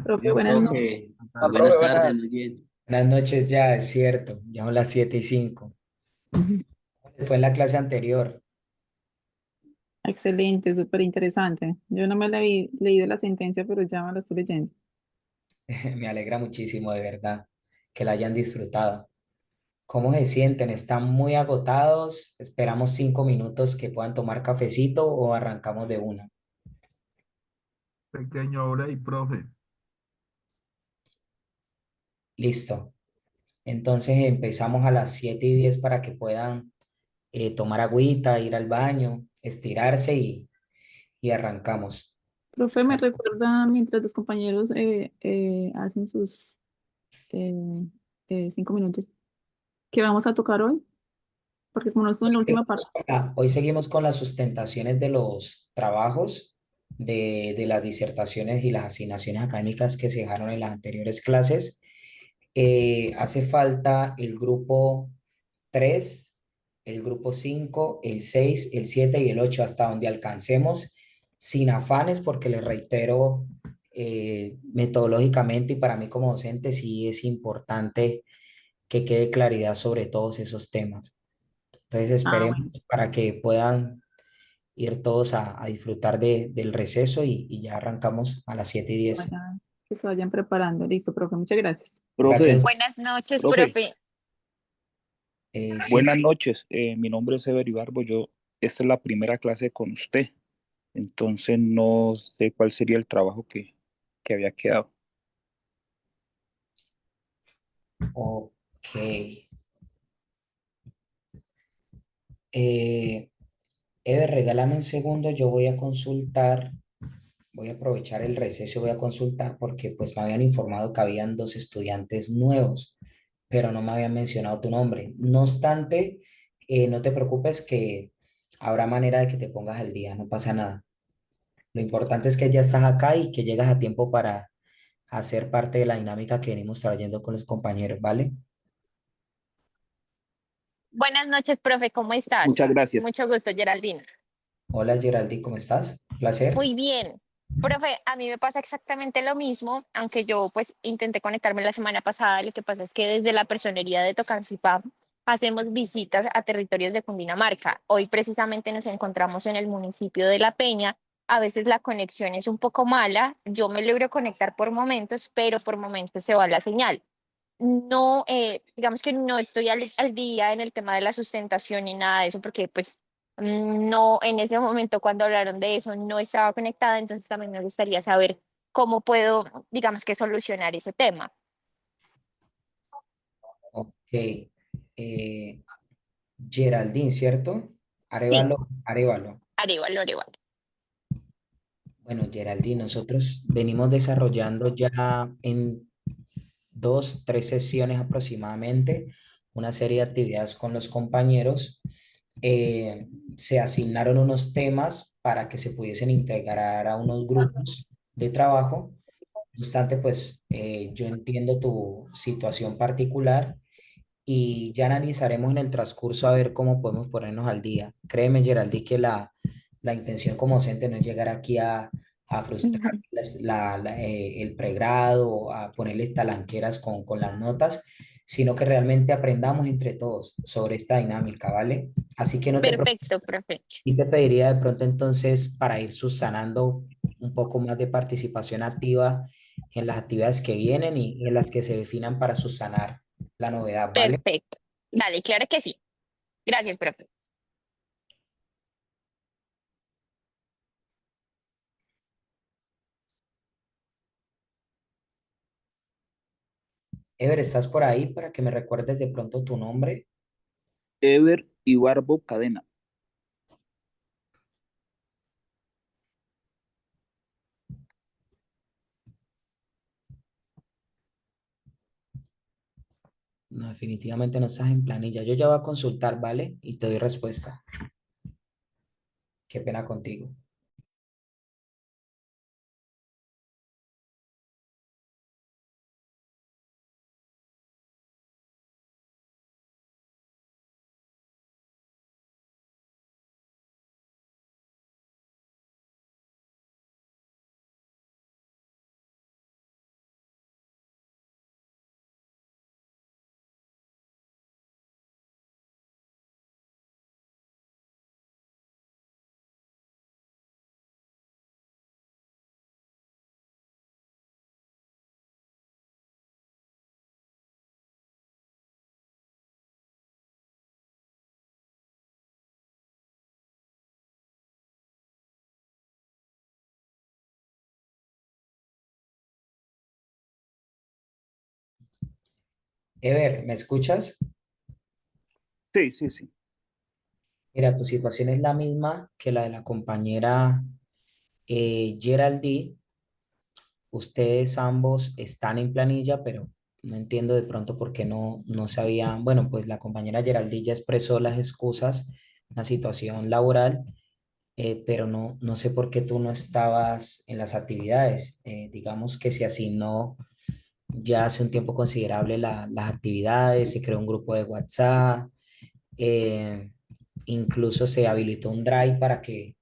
Profe, Bien, buenas noches. profe. Ah, Buenas profe, tardes, buenas. muy bien. Buenas noches ya, es cierto, ya son las 7:05. Fue en la clase anterior. Excelente, súper interesante. Yo no me la he leído la sentencia, pero ya me la estoy leyendo. Me alegra muchísimo, de verdad, que la hayan disfrutado. ¿Cómo se sienten? ¿Están muy agotados? ¿Esperamos 5 minutos que puedan tomar cafecito o arrancamos de una? Pequeño break, profe. Listo. Entonces empezamos a las 7:10 para que puedan tomar agüita, ir al baño, estirarse y arrancamos. Profe, me recuerda mientras los compañeros hacen sus eh, 5 minutos. ¿Qué vamos a tocar hoy? Porque como no estuve en la última parte. Hoy seguimos con las sustentaciones de los trabajos, de las disertaciones y las asignaciones académicas que se dejaron en las anteriores clases. Hace falta el grupo 3, el grupo 5, el 6, el 7 y el 8 hasta donde alcancemos, sin afanes, porque les reitero, metodológicamente y para mí como docente sí es importante que quede claridad sobre todos esos temas. Entonces Ah, esperemos bueno, para que puedan ir todos a disfrutar del receso y ya arrancamos a las 7:10. que se vayan preparando. Listo, profe, muchas gracias. Profe, Gracias. Buenas noches, profe, profe. Sí, buenas noches. Mi nombre es Ever Ibarbo. Esta es la primera clase con usted. Entonces no sé cuál sería el trabajo que había quedado. ok. Eh, Eve, regálame un segundo, yo voy a consultar, voy a aprovechar el receso, voy a consultar porque pues me habían informado que habían dos estudiantes nuevos, pero no me habían mencionado tu nombre. No obstante, no te preocupes que habrá manera de que te pongas al día, no pasa nada. Lo importante es que ya estás acá y que llegas a tiempo para hacer parte de la dinámica que venimos trayendo con los compañeros, ¿vale? Buenas noches, profe. ¿Cómo estás? Muchas gracias. Mucho gusto, Geraldina. Hola Geraldi, ¿cómo estás? Placer. Muy bien. Profe, a mí me pasa exactamente lo mismo, aunque yo pues intenté conectarme la semana pasada. Lo que pasa es que desde la personería de Tocancipá hacemos visitas a territorios de Cundinamarca. Hoy precisamente nos encontramos en el municipio de La Peña. A veces la conexión es un poco mala. Yo me logro conectar por momentos, pero por momentos se va la señal. No, digamos que no estoy al día en el tema de la sustentación ni nada de eso, porque pues no, en ese momento cuando hablaron de eso no estaba conectada, entonces también me gustaría saber cómo puedo, digamos que solucionar ese tema. Ok. Eh, Geraldine, ¿cierto? Sí, Arevalo. Arevalo, Arevalo. Bueno, Geraldine, nosotros venimos desarrollando ya en 2, 3 sesiones aproximadamente una serie de actividades con los compañeros. Se asignaron unos temas para que se pudiesen integrar a unos grupos de trabajo. No obstante, pues yo entiendo tu situación particular y ya analizaremos en el transcurso a ver cómo podemos ponernos al día. Créeme, Geraldine, que la intención como docente no es llegar aquí a frustrar el pregrado, a ponerles talanqueras con las notas, sino que realmente aprendamos entre todos sobre esta dinámica, ¿vale? Así que no te preocupes. Perfecto, profe. Y te pediría de pronto entonces para ir subsanando un poco más de participación activa en las actividades que vienen y en las que se definan para subsanar la novedad, ¿vale? Perfecto. Dale, claro que sí. Gracias, profe. Ever, ¿estás por ahí para que me recuerdes de pronto tu nombre? Ever Ibarbo Cadena. No, definitivamente no estás en planilla. Yo ya voy a consultar, ¿vale? Y te doy respuesta. Qué pena contigo. Ever, ¿me escuchas? Sí, sí, sí. Mira, tu situación es la misma que la de la compañera Geraldine. Ustedes ambos están en planilla, pero no entiendo de pronto por qué no sabían. Bueno, pues la compañera Geraldine ya expresó las excusas, la situación laboral, pero no sé por qué tú no estabas en las actividades. Digamos que se asignó ya hace un tiempo considerable las actividades, se creó un grupo de WhatsApp, eh, incluso se habilitó un Drive para que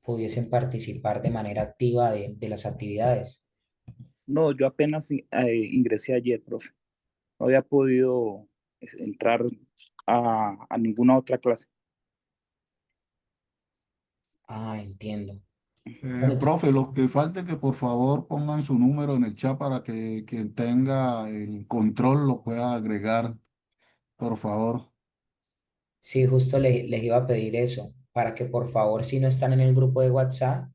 pudiesen participar de manera activa de las actividades. No, yo apenas ingresé ayer, profe. No había podido entrar a ninguna otra clase. Ah, entiendo. Bueno, Profe, los que falte que por favor pongan su número en el chat para que quien tenga el control lo pueda agregar, por favor. sí, justo les iba a pedir eso, para que por favor, si no están en el grupo de WhatsApp,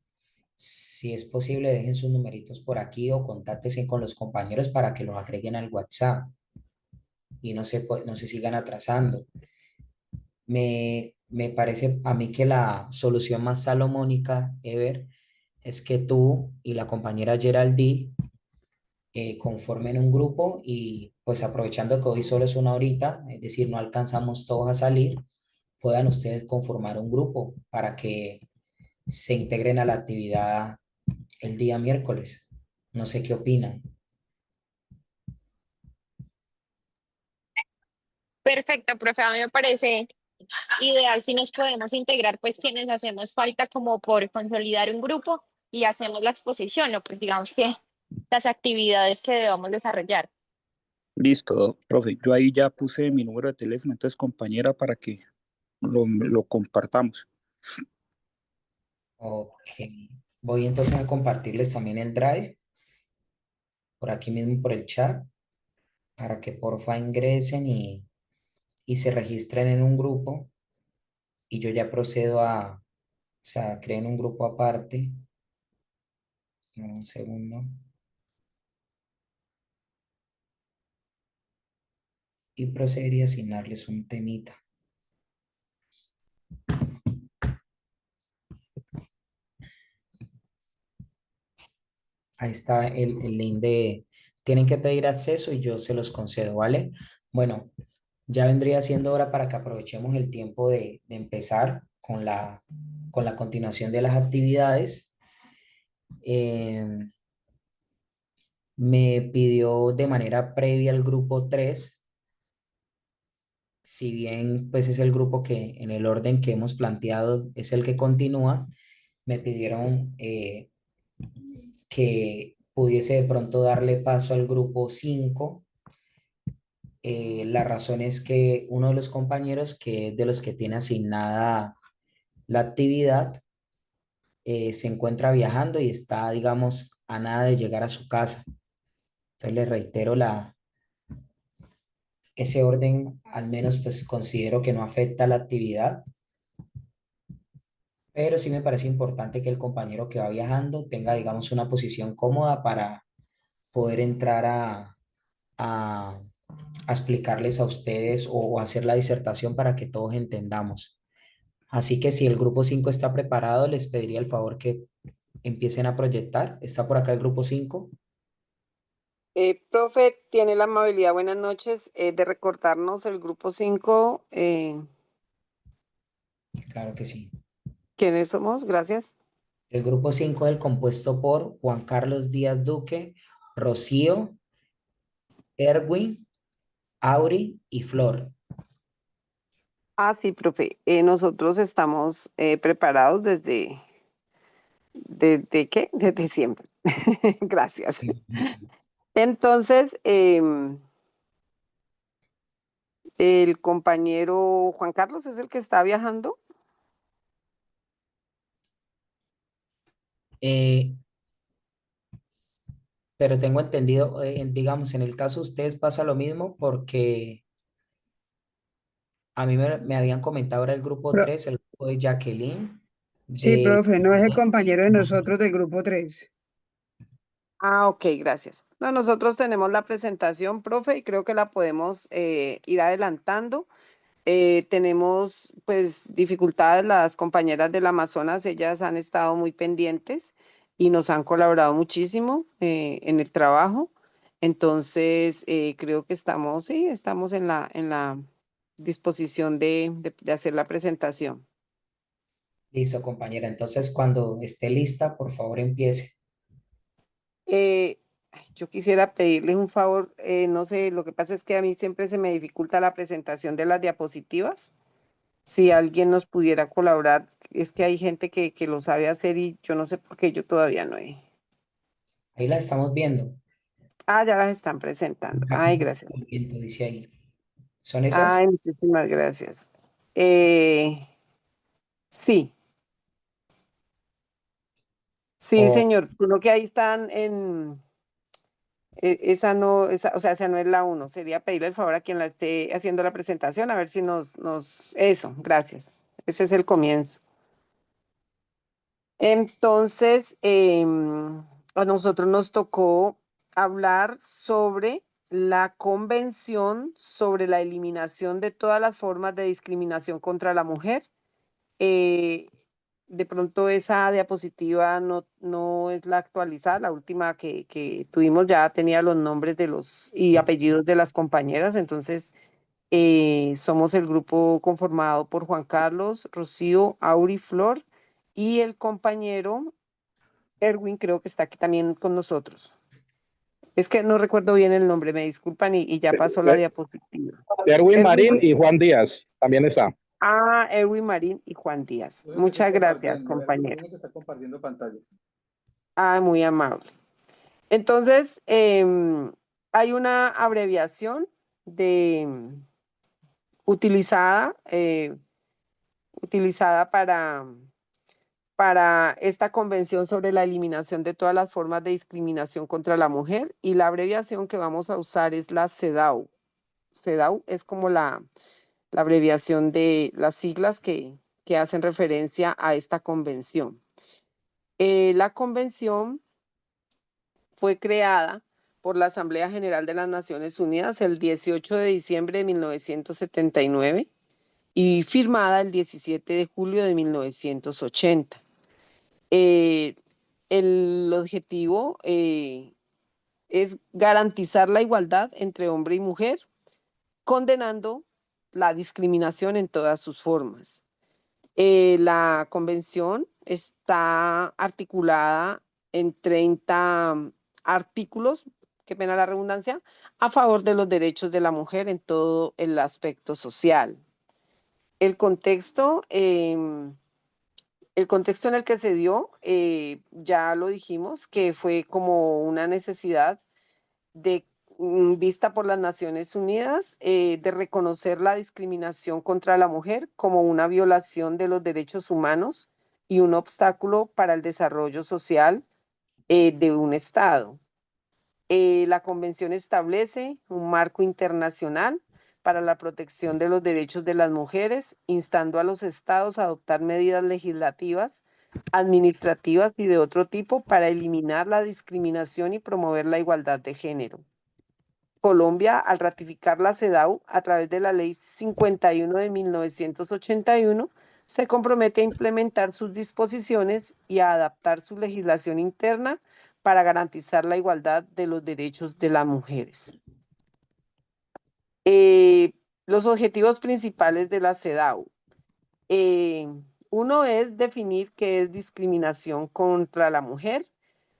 si es posible, dejen sus numeritos por aquí o contáctense con los compañeros para que los agreguen al WhatsApp y no se sigan atrasando. Me parece a mí que la solución más salomónica, Ever, es que tú y la compañera Geraldine conformen un grupo y pues aprovechando que hoy solo es una horita, es decir, no alcanzamos todos a salir, puedan ustedes conformar un grupo para que se integren a la actividad el día miércoles. No sé qué opinan. Perfecto, profe, a mí me parece ideal si nos podemos integrar, pues quienes hacemos falta como por consolidar un grupo y hacemos la exposición, o pues digamos que las actividades que debamos desarrollar. Listo, profe. Yo ahí ya puse mi número de teléfono, entonces compañera, para que lo compartamos. Ok. Voy entonces a compartirles también el Drive por aquí mismo por el chat para que porfa ingresen y se registren en un grupo y yo ya procedo o sea, creen un grupo aparte. Un segundo. Y procedería a asignarles un temita. Ahí está el link de... Tienen que pedir acceso y yo se los concedo, ¿vale? Bueno, ya vendría siendo hora para que aprovechemos el tiempo de empezar con la continuación de las actividades. Eh, Me pidió de manera previa el grupo 3, si bien pues es el grupo que en el orden que hemos planteado es el que continúa, me pidieron que pudiese de pronto darle paso al grupo 5. La razón es que uno de los compañeros, que es de los que tiene asignada la actividad, se encuentra viajando y está, digamos, a nada de llegar a su casa. Entonces le reitero ese orden, al menos pues considero que no afecta la actividad, pero sí me parece importante que el compañero que va viajando tenga, digamos, una posición cómoda para poder entrar a, a explicarles a ustedes o hacer la disertación para que todos entendamos. Así que si el grupo 5 está preparado, les pediría el favor que empiecen a proyectar. ¿Está por acá el grupo 5? Profe, tiene la amabilidad, buenas noches, de recordarnos el grupo 5. Claro que sí. ¿Quiénes somos? Gracias. El grupo 5 es el compuesto por Juan Carlos Díaz Duque, Rocío, Erwin, Auri y Flor. Ah, sí, profe, nosotros estamos preparados ¿desde qué? Desde siempre. Gracias. Entonces, el compañero Juan Carlos es el que está viajando. Eh, pero tengo entendido, digamos, en el caso de ustedes pasa lo mismo porque a mí me habían comentado ahora el grupo Pro- 3, el grupo de Jacqueline, sí, de... profe, no es el compañero de nosotros del grupo 3. Ah, ok, gracias. No, nosotros tenemos la presentación, profe, y creo que la podemos ir adelantando. Tenemos pues dificultades, las compañeras del Amazonas, ellas han estado muy pendientes y nos han colaborado muchísimo en el trabajo. Entonces, creo que estamos, sí, estamos en la disposición de hacer la presentación. Listo, compañera. Entonces, cuando esté lista, por favor, empiece. Ay, yo quisiera pedirles un favor, no sé, lo que pasa es que a mí siempre se me dificulta la presentación de las diapositivas. Si alguien nos pudiera colaborar, es que hay gente que lo sabe hacer y yo no sé por qué yo todavía no he. Ahí la estamos viendo. Ah, ya las están presentando. Ay, gracias. Dice ahí. ¿Son esas? Ay, muchísimas gracias. Eh, sí, sí, O señor. Lo que ahí están en, esa no, esa, o sea, esa no es la uno. Sería pedirle el favor a quien la esté haciendo la presentación, a ver si eso, gracias. Ese es el comienzo. Entonces, a nosotros nos tocó hablar sobre la Convención sobre la eliminación de todas las formas de discriminación contra la mujer. Eh, de pronto esa diapositiva no es la actualizada, la última que tuvimos ya tenía los nombres de los y apellidos de las compañeras, entonces somos el grupo conformado por Juan Carlos, Rocío, Auri, Flor y el compañero Erwin creo que está aquí también con nosotros. Es que no recuerdo bien el nombre, me disculpan y ya pasó la diapositiva. Erwin Erwin, Marín y Juan Díaz también está. Erwin Marín y Juan Díaz. Muchas gracias, compañero. Que está compartiendo pantalla. Ah, muy amable. Entonces, hay una abreviación de utilizada, utilizada para esta convención sobre la eliminación de todas las formas de discriminación contra la mujer y la abreviación que vamos a usar es la CEDAW. CEDAW es como la abreviación de las siglas que hacen referencia a esta convención. La convención fue creada por la Asamblea General de las Naciones Unidas el 18 de diciembre de 1979 y firmada el 17 de julio de 1980. El objetivo es garantizar la igualdad entre hombre y mujer, condenando la discriminación en todas sus formas. La convención está articulada en 30 artículos, qué pena la redundancia, a favor de los derechos de la mujer en todo el aspecto social. El contexto, el contexto en el que se dio, ya lo dijimos, que fue como una necesidad de vista por las Naciones Unidas de reconocer la discriminación contra la mujer como una violación de los derechos humanos y un obstáculo para el desarrollo social de un Estado. La convención establece un marco internacional para la protección de los derechos de las mujeres, instando a los estados a adoptar medidas legislativas, administrativas y de otro tipo para eliminar la discriminación y promover la igualdad de género. Colombia, al ratificar la CEDAW a través de la Ley 51 de 1981, se compromete a implementar sus disposiciones y a adaptar su legislación interna para garantizar la igualdad de los derechos de las mujeres. Los objetivos principales de la CEDAW. Uno es definir qué es discriminación contra la mujer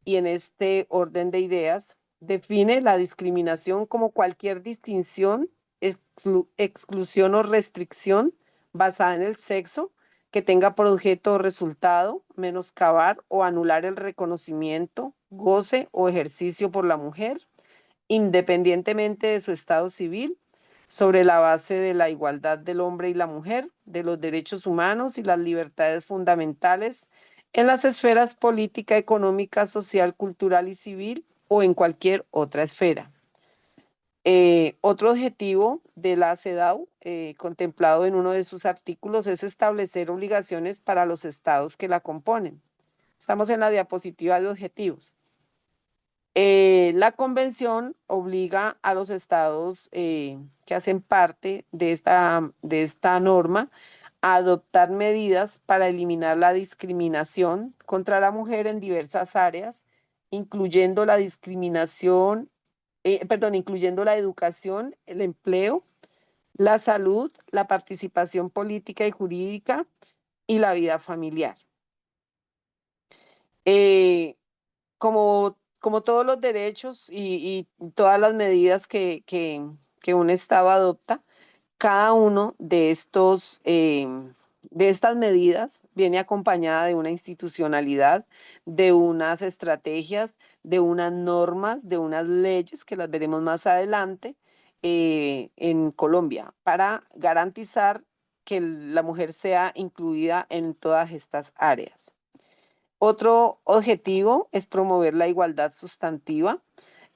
y en este orden de ideas define la discriminación como cualquier distinción, exclusión o restricción basada en el sexo que tenga por objeto o resultado menoscabar o anular el reconocimiento, goce o ejercicio por la mujer, independientemente de su estado civil, sobre la base de la igualdad del hombre y la mujer, de los derechos humanos y las libertades fundamentales en las esferas política, económica, social, cultural y civil o en cualquier otra esfera. Otro objetivo de la CEDAW, contemplado en uno de sus artículos, es establecer obligaciones para los estados que la componen. Estamos en la diapositiva de objetivos. La convención obliga a los estados que hacen parte de esta norma a adoptar medidas para eliminar la discriminación contra la mujer en diversas áreas, incluyendo la discriminación, incluyendo la educación, el empleo, la salud, la participación política y jurídica y la vida familiar. Como todos los derechos y todas las medidas que un Estado adopta, cada uno de estas medidas viene acompañada de una institucionalidad, de unas estrategias, de unas normas, de unas leyes que las veremos más adelante en Colombia para garantizar que la mujer sea incluida en todas estas áreas. Otro objetivo es promover la igualdad sustantiva.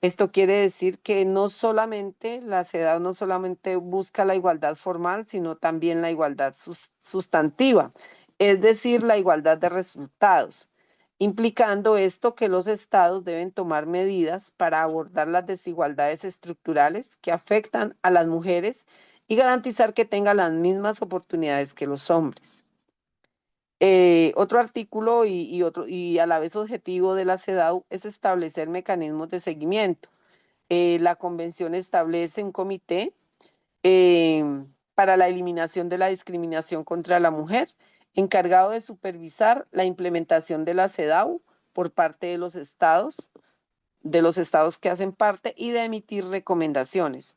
Esto quiere decir que no solamente la CEDAW no solamente busca la igualdad formal, sino también la igualdad sustantiva, es decir, la igualdad de resultados, implicando esto que los estados deben tomar medidas para abordar las desigualdades estructurales que afectan a las mujeres y garantizar que tengan las mismas oportunidades que los hombres. Otro artículo y a la vez objetivo de la CEDAW es establecer mecanismos de seguimiento. La convención establece un comité para la eliminación de la discriminación contra la mujer, encargado de supervisar la implementación de la CEDAW por parte de los estados que hacen parte y de emitir recomendaciones.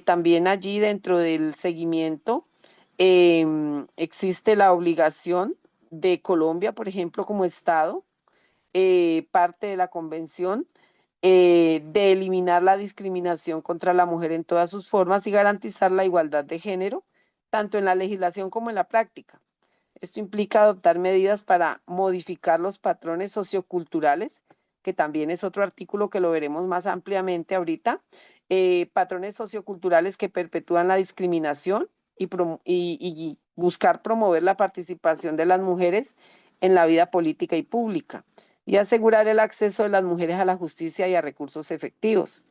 También allí dentro del seguimiento existe la obligación de Colombia, por ejemplo, como Estado, parte de la convención, de eliminar la discriminación contra la mujer en todas sus formas y garantizar la igualdad de género, tanto en la legislación como en la práctica. Esto implica adoptar medidas para modificar los patrones socioculturales, que también es otro artículo que lo veremos más ampliamente ahorita, patrones socioculturales que perpetúan la discriminación y buscar promover la participación de las mujeres en la vida política y pública y asegurar el acceso de las mujeres a la justicia y a recursos efectivos.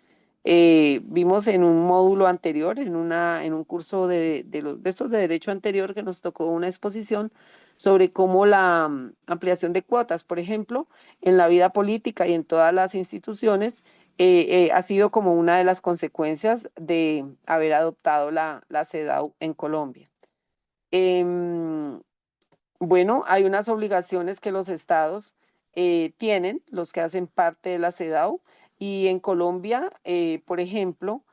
Vimos en un módulo anterior, en un curso de estos de derecho anterior que nos tocó una exposición sobre cómo la ampliación de cuotas, por ejemplo, en la vida política y en todas las instituciones, ha sido como una de las consecuencias de haber adoptado la CEDAW en Colombia. Bueno, hay unas obligaciones que los estados tienen, los que hacen parte de la CEDAW, y en Colombia, por ejemplo,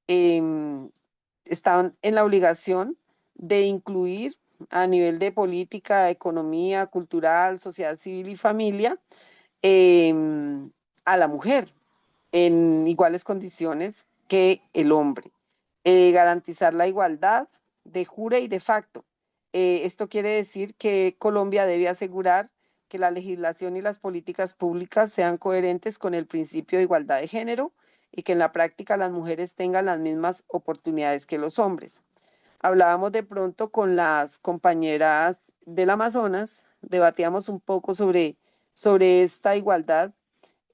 están en la obligación de incluir a nivel de política, economía, cultural, sociedad civil y familia a la mujer en iguales condiciones que el hombre. Garantizar la igualdad de jure y de facto. Esto quiere decir que Colombia debe asegurar que la legislación y las políticas públicas sean coherentes con el principio de igualdad de género y que en la práctica las mujeres tengan las mismas oportunidades que los hombres. Hablábamos de pronto con las compañeras del Amazonas, debatíamos un poco sobre esta igualdad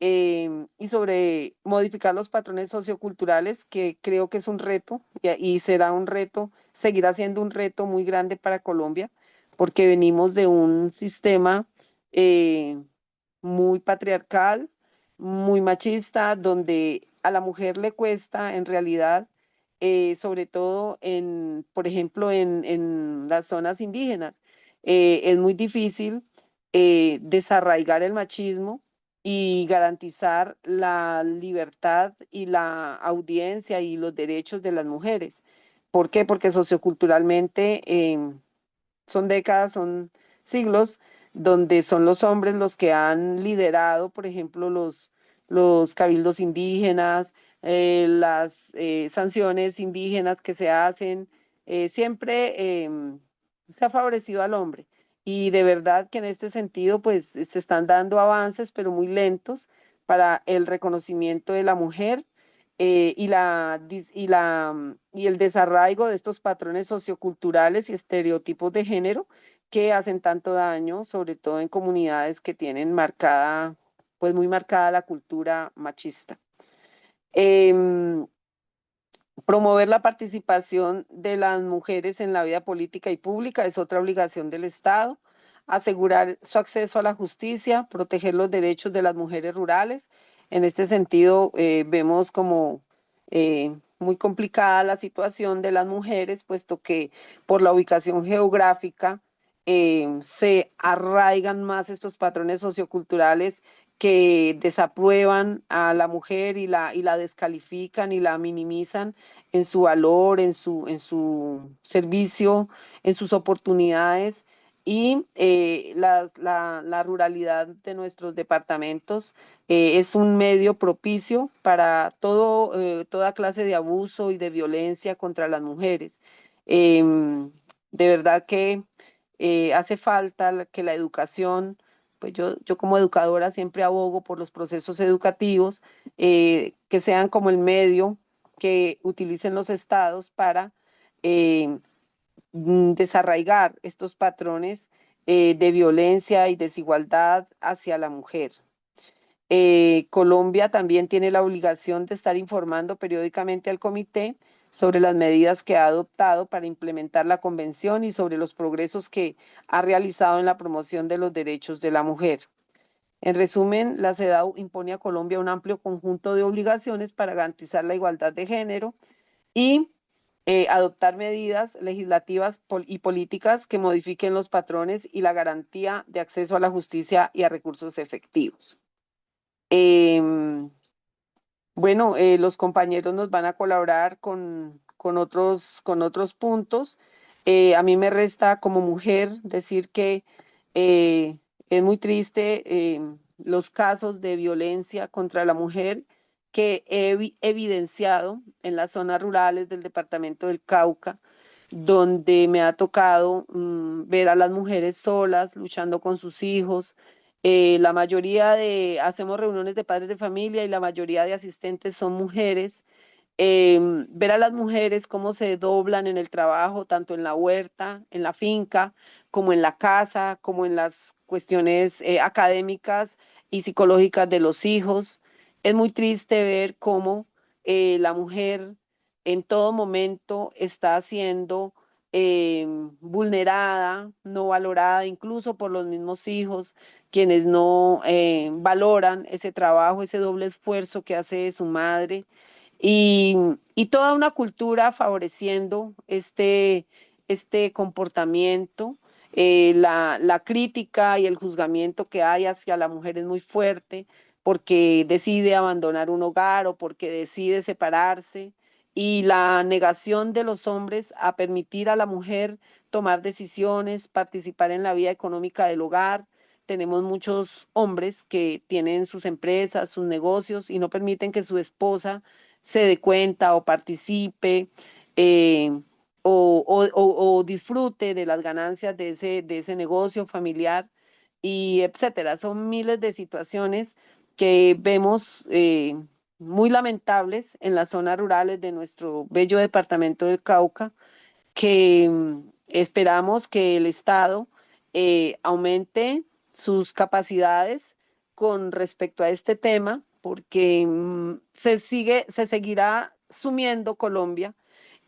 y sobre modificar los patrones socioculturales, que creo que es un reto y será un reto, seguirá siendo un reto muy grande para Colombia, porque venimos de un sistema muy patriarcal, muy machista, donde a la mujer le cuesta en realidad, sobre todo por ejemplo, en las zonas indígenas, es muy difícil desarraigar el machismo y garantizar la libertad y la audiencia y los derechos de las mujeres. ¿Por qué? Porque socioculturalmente son décadas, son siglos, donde son los hombres los que han liderado, por ejemplo, los cabildos indígenas, las sanciones indígenas que se hacen, siempre se ha favorecido al hombre. Y de verdad que en este sentido, pues se están dando avances, pero muy lentos, para el reconocimiento de la mujer y el desarraigo de estos patrones socioculturales y estereotipos de género que hacen tanto daño, sobre todo en comunidades que tienen marcada pues muy marcada la cultura machista. Em, Promover la participación de las mujeres en la vida política y pública es otra obligación del Estado. Asegurar su acceso a la justicia, proteger los derechos de las mujeres rurales. En este sentido, vemos como muy complicada la situación de las mujeres, puesto que por la ubicación geográfica se arraigan más estos patrones socioculturales que desaprueban a la mujer y la descalifican y la minimizan en su valor, en su servicio, en sus oportunidades. Y la ruralidad de nuestros departamentos es un medio propicio para toda clase de abuso y de violencia contra las mujeres. De verdad que hace falta que la educación, pues yo como educadora siempre abogo por los procesos educativos que sean como el medio que utilicen los estados para desarraigar estos patrones de violencia y desigualdad hacia la mujer. Colombia también tiene la obligación de estar informando periódicamente al comité sobre las medidas que ha adoptado para implementar la convención y sobre los progresos que ha realizado en la promoción de los derechos de la mujer. En resumen, la CEDAW impone a Colombia un amplio conjunto de obligaciones para garantizar la igualdad de género y adoptar medidas legislativas y políticas que modifiquen los patrones y la garantía de acceso a la justicia y a recursos efectivos. Bueno, los compañeros nos van a colaborar con otros puntos. A mí me resta como mujer decir que es muy triste los casos de violencia contra la mujer que he evidenciado en las zonas rurales del departamento del Cauca, donde me ha tocado ver a las mujeres solas, luchando con sus hijos. Hacemos reuniones de padres de familia y la mayoría de asistentes son mujeres. Ver a las mujeres cómo se doblan en el trabajo, tanto en la huerta, en la finca, como en la casa, como en las cuestiones académicas y psicológicas de los hijos. Es muy triste ver cómo la mujer en todo momento está siendo vulnerada, no valorada, incluso por los mismos hijos, quienes no valoran ese trabajo, ese doble esfuerzo que hace su madre y toda una cultura favoreciendo este comportamiento. La crítica y el juzgamiento que hay hacia la mujer es muy fuerte porque decide abandonar un hogar o porque decide separarse y la negación de los hombres a permitir a la mujer tomar decisiones, participar en la vida económica del hogar. Tenemos muchos hombres que tienen sus empresas, sus negocios y no permiten que su esposa se dé cuenta o participe eh, o disfrute de las ganancias de ese negocio familiar y etcétera. Son miles de situaciones que vemos muy lamentables en las zonas rurales de nuestro bello departamento del Cauca, que esperamos que el Estado aumente sus capacidades con respecto a este tema, porque se seguirá sumiendo Colombia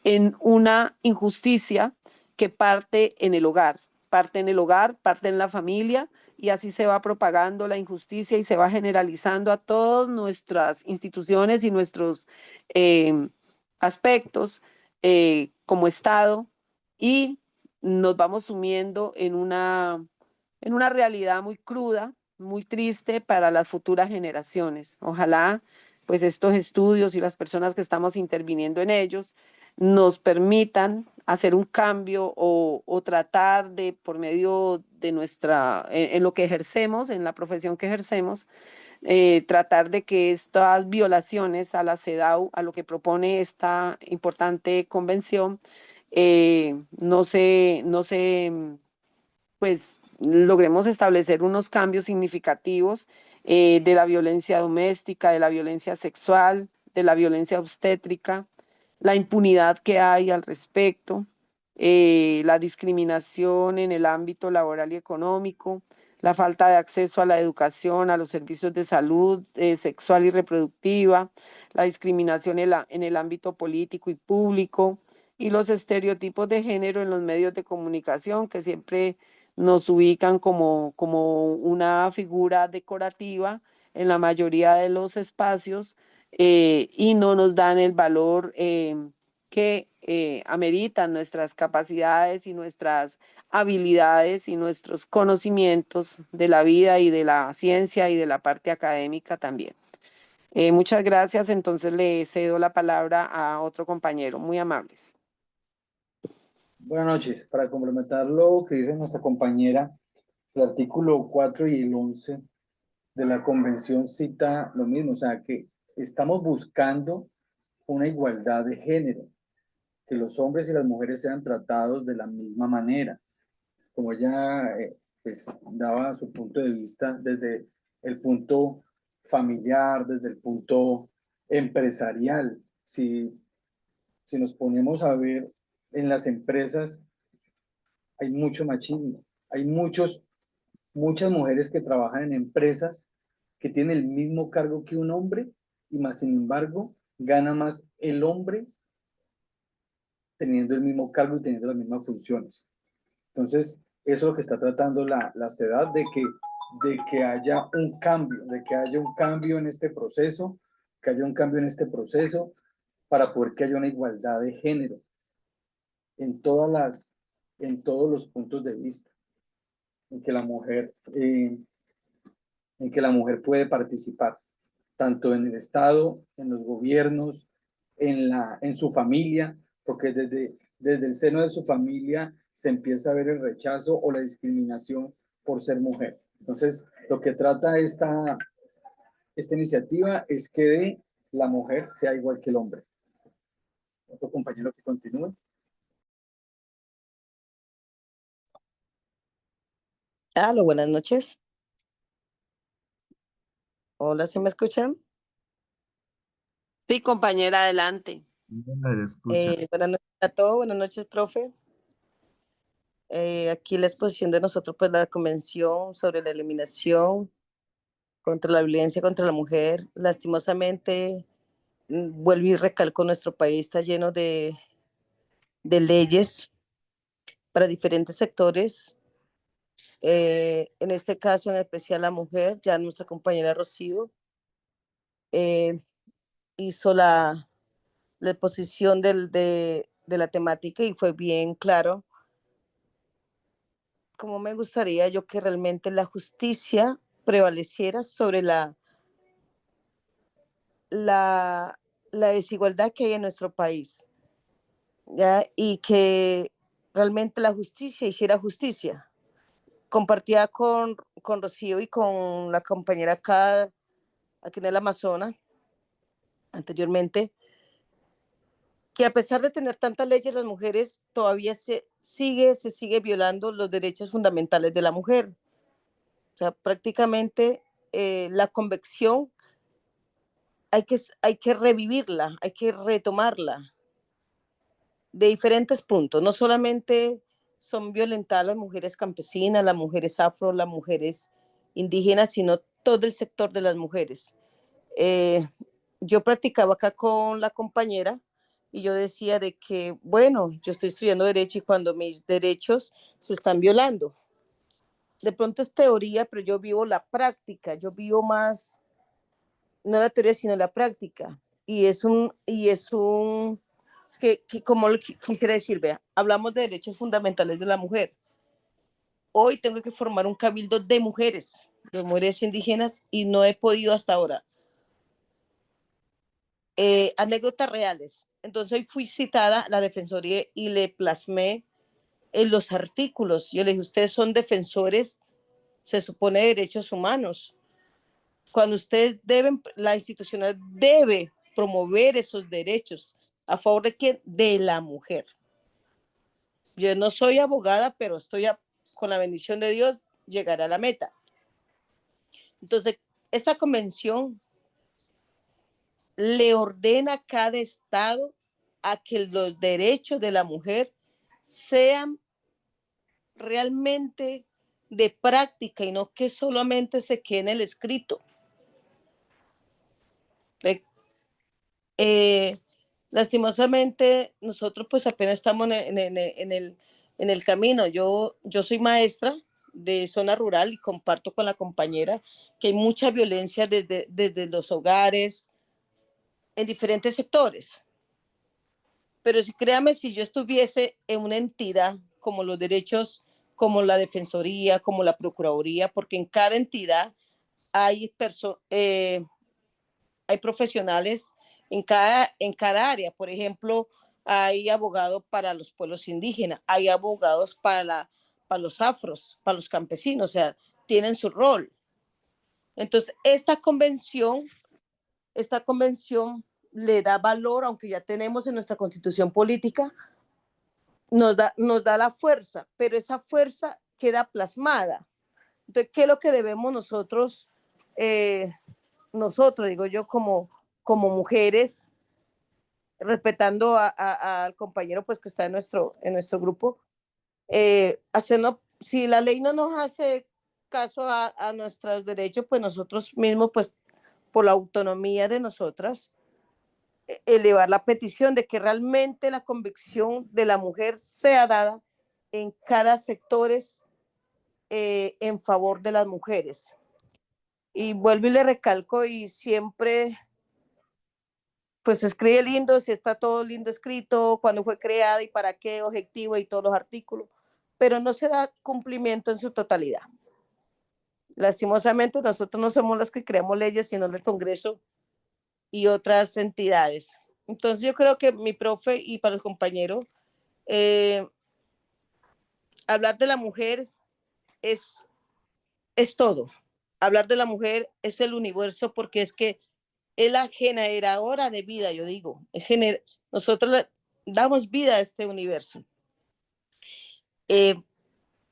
en una injusticia que parte en el hogar, parte en la familia, y así se va propagando la injusticia y se va generalizando a todas nuestras instituciones y nuestros eh, aspectos como Estado, y nos vamos sumiendo en una realidad muy cruda, muy triste para las futuras generaciones. Ojalá pues estos estudios y las personas que estamos interviniendo en ellos nos permitan hacer un cambio o tratar de, por medio de en lo que ejercemos, en la profesión que ejercemos, tratar de que estas violaciones a la CEDAW, a lo que propone esta importante convención, pues logremos establecer unos cambios significativos de la violencia doméstica, de la violencia sexual, de la violencia obstétrica, la impunidad que hay al respecto, la discriminación en el ámbito laboral y económico, la falta de acceso a la educación, a los servicios de salud sexual y reproductiva, la discriminación en el ámbito político y público y los estereotipos de género en los medios de comunicación que siempre nos ubican como una figura decorativa en la mayoría de los espacios y no nos dan el valor que ameritan nuestras capacidades y nuestras habilidades y nuestros conocimientos de la vida y de la ciencia y de la parte académica también. Muchas gracias. Entonces le cedo la palabra a otro compañero. Muy amables. Buenas noches. Para complementar lo que dice nuestra compañera, el artículo 4 y el 11 de la convención cita lo mismo, o sea, que estamos buscando una igualdad de género, que los hombres y las mujeres sean tratados de la misma manera. Como ella pues, daba su punto de vista desde el punto familiar, desde el punto empresarial. Si nos ponemos a ver en las empresas, hay mucho machismo, hay muchas mujeres que trabajan en empresas que tienen el mismo cargo que un hombre y más sin embargo gana más el hombre teniendo el mismo cargo y teniendo las mismas funciones. Entonces, eso es lo que está tratando la CEDAW, de que haya un cambio, de que haya un cambio en este proceso, que haya un cambio en este proceso para poder que haya una igualdad de género en en todos los puntos de vista, en que la mujer, puede participar tanto en el Estado, en los gobiernos, en su familia, porque desde el seno de su familia se empieza a ver el rechazo o la discriminación por ser mujer. Entonces, lo que trata esta iniciativa es que la mujer sea igual que el hombre. Otro compañero que continúe. Aló, buenas noches. Hola, ¿sí me escuchan? Sí, compañera, adelante. Buenas noches a todos, buenas noches, profe. Aquí la exposición de nosotros, pues la convención sobre la eliminación contra la violencia contra la mujer. Lastimosamente, vuelvo y recalco, nuestro país está lleno de leyes para diferentes sectores. En este caso, en especial la mujer, ya nuestra compañera Rocío hizo la exposición de la temática y fue bien claro. Como me gustaría yo que realmente la justicia prevaleciera sobre la desigualdad que hay en nuestro país, ¿ya? Y que realmente la justicia hiciera justicia. Compartía con Rocío y con la compañera acá, aquí en el Amazonas, anteriormente, que a pesar de tener tantas leyes, las mujeres todavía se sigue violando los derechos fundamentales de la mujer. O sea, prácticamente la convicción hay que revivirla, hay que retomarla de diferentes puntos. No solamente son violentadas las mujeres campesinas, las mujeres afro, las mujeres indígenas, sino todo el sector de las mujeres. Yo practicaba acá con la compañera y yo decía de que, bueno, yo estoy estudiando derecho y cuando mis derechos se están violando. De pronto es teoría, pero yo vivo la práctica, yo vivo más, no la teoría, sino la práctica. Y es un como lo quisiera decir, vea, hablamos de derechos fundamentales de la mujer. Hoy tengo que formar un cabildo de mujeres indígenas y no he podido hasta ahora. Anécdotas reales. Entonces hoy fui citada a la Defensoría y le plasmé en los artículos. Yo le dije, ustedes son defensores, se supone, de derechos humanos. Cuando ustedes la institucional debe promover esos derechos. ¿A favor de quién? De la mujer. Yo no soy abogada, pero con la bendición de Dios, llegaré a la meta. Entonces, esta convención le ordena a cada estado a que los derechos de la mujer sean realmente de práctica y no que solamente se quede en el escrito. Lastimosamente, nosotros pues apenas estamos en el camino. Yo soy maestra de zona rural y comparto con la compañera que hay mucha violencia desde los hogares, en diferentes sectores. Pero si créame, si yo estuviese en una entidad como los derechos, como la Defensoría, como la Procuraduría, porque en cada entidad hay, hay profesionales en cada área. Por ejemplo, hay abogados para los pueblos indígenas, hay abogados para los afros, para los campesinos, o sea, tienen su rol. Entonces, esta convención le da valor, aunque ya tenemos en nuestra constitución política, nos da la fuerza, pero esa fuerza queda plasmada. Entonces, ¿qué es lo que debemos nosotros, digo yo, como mujeres, respetando al compañero pues que está en nuestro grupo, hacerlo, si la ley no nos hace caso a nuestros derechos, pues nosotros mismos, pues por la autonomía de nosotras, elevar la petición de que realmente la convicción de la mujer sea dada en cada sector en favor de las mujeres. Y vuelvo y le recalco, y siempre pues se escribe lindo, si está todo lindo escrito, cuando fue creada y para qué objetivo y todos los artículos, pero no se da cumplimiento en su totalidad. Lastimosamente, nosotros no somos las que creamos leyes, sino el Congreso y otras entidades. Entonces yo creo que mi profe y para los compañeros, hablar de la mujer es todo. Hablar de la mujer es el universo, porque es que es la generadora de vida, yo digo. Nosotros damos vida a este universo.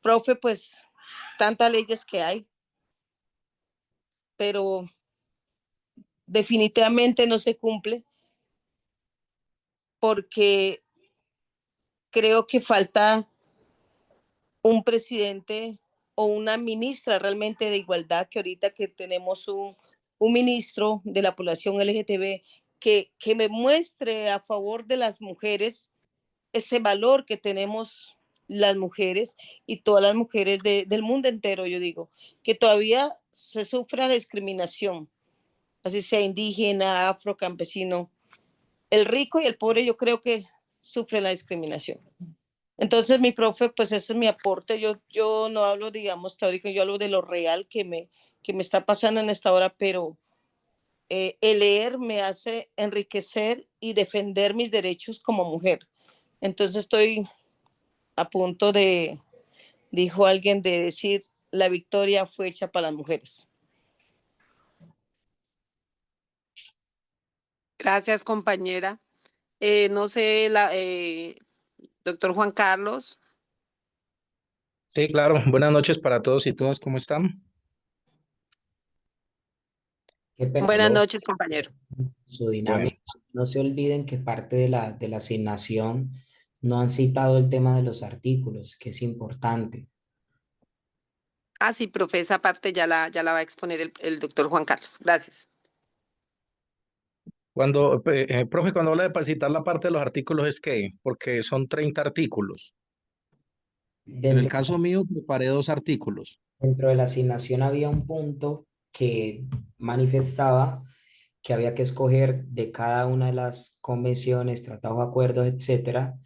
Profe, pues tantas leyes que hay, pero definitivamente no se cumple, porque creo que falta un presidente o una ministra realmente de igualdad, que ahorita que tenemos un ministro de la población LGTB que me muestre a favor de las mujeres ese valor que tenemos las mujeres y todas las mujeres del mundo entero. Yo digo que todavía se sufre la discriminación, así sea indígena, afro, campesino. El rico y el pobre, yo creo que sufren la discriminación. Entonces, mi profe, pues ese es mi aporte. Yo no hablo, digamos, teórico, yo hablo de lo real que me está pasando en esta hora, pero el leer me hace enriquecer y defender mis derechos como mujer. Entonces, estoy a punto de, dijo alguien, de decir, la victoria fue hecha para las mujeres. Gracias, compañera. No sé, doctor Juan Carlos. Sí, claro. Buenas noches para todos y todas. ¿Cómo están? Buenas Aló. noches, compañero. Su Bueno, dinámica. No se olviden que parte de la asignación no han citado el tema de los artículos, que es importante. Ah, sí, profe, esa parte ya la va a exponer el doctor Juan Carlos. Gracias. profe, cuando habla de citar la parte de los artículos es que, porque son 30 artículos. En el Dentro, caso mío, preparé 2 artículos. dentro de la asignación había un punto que manifestaba que había que escoger de cada una de las convenciones, tratados, acuerdos, etcétera,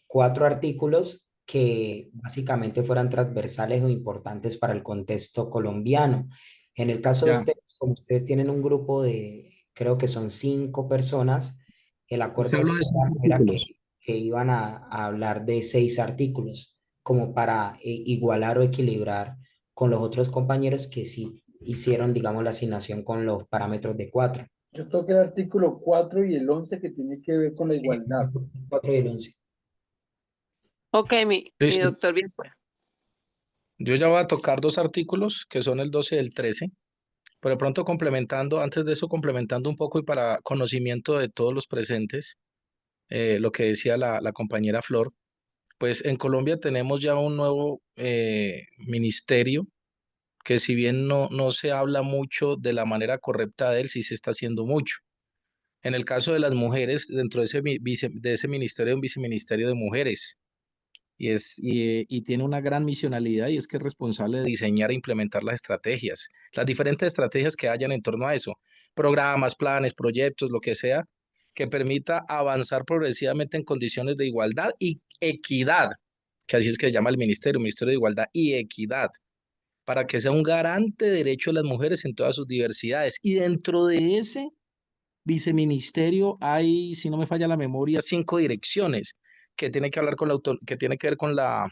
4 artículos que básicamente fueran transversales o importantes para el contexto colombiano. En el caso de Ya. ustedes, como ustedes tienen un grupo de, creo que son 5 personas, el Usted acuerdo habló de 5 era artículos. que iban a hablar de 6 artículos, como para igualar o equilibrar con los otros compañeros que sí hicieron, digamos, la asignación con los parámetros de 4. Yo toqué el artículo 4 y el 11 que tiene que ver con la igualdad. 4 y el 11. Ok, mi Listo. doctor, bien fuera. Yo ya voy a tocar 2 artículos, que son el 12 y el 13, pero de pronto complementando, antes de eso, complementando un poco y para conocimiento de todos los presentes, lo que decía la compañera Flor. Pues en Colombia tenemos ya un nuevo ministerio que si bien no se habla mucho de la manera correcta de él, sí se está haciendo mucho. En el caso de las mujeres, dentro de de ese ministerio hay un viceministerio de mujeres y tiene una gran misionalidad y es que es responsable de diseñar e implementar las diferentes estrategias que hayan en torno a eso, programas, planes, proyectos, lo que sea, que permita avanzar progresivamente en condiciones de igualdad y equidad, que así es que se llama el Ministerio de Igualdad y Equidad, para que sea un garante de derechos de las mujeres en todas sus diversidades. Y dentro de ese viceministerio hay, si no me falla la memoria, 5 direcciones que tiene que hablar con que tiene que ver con la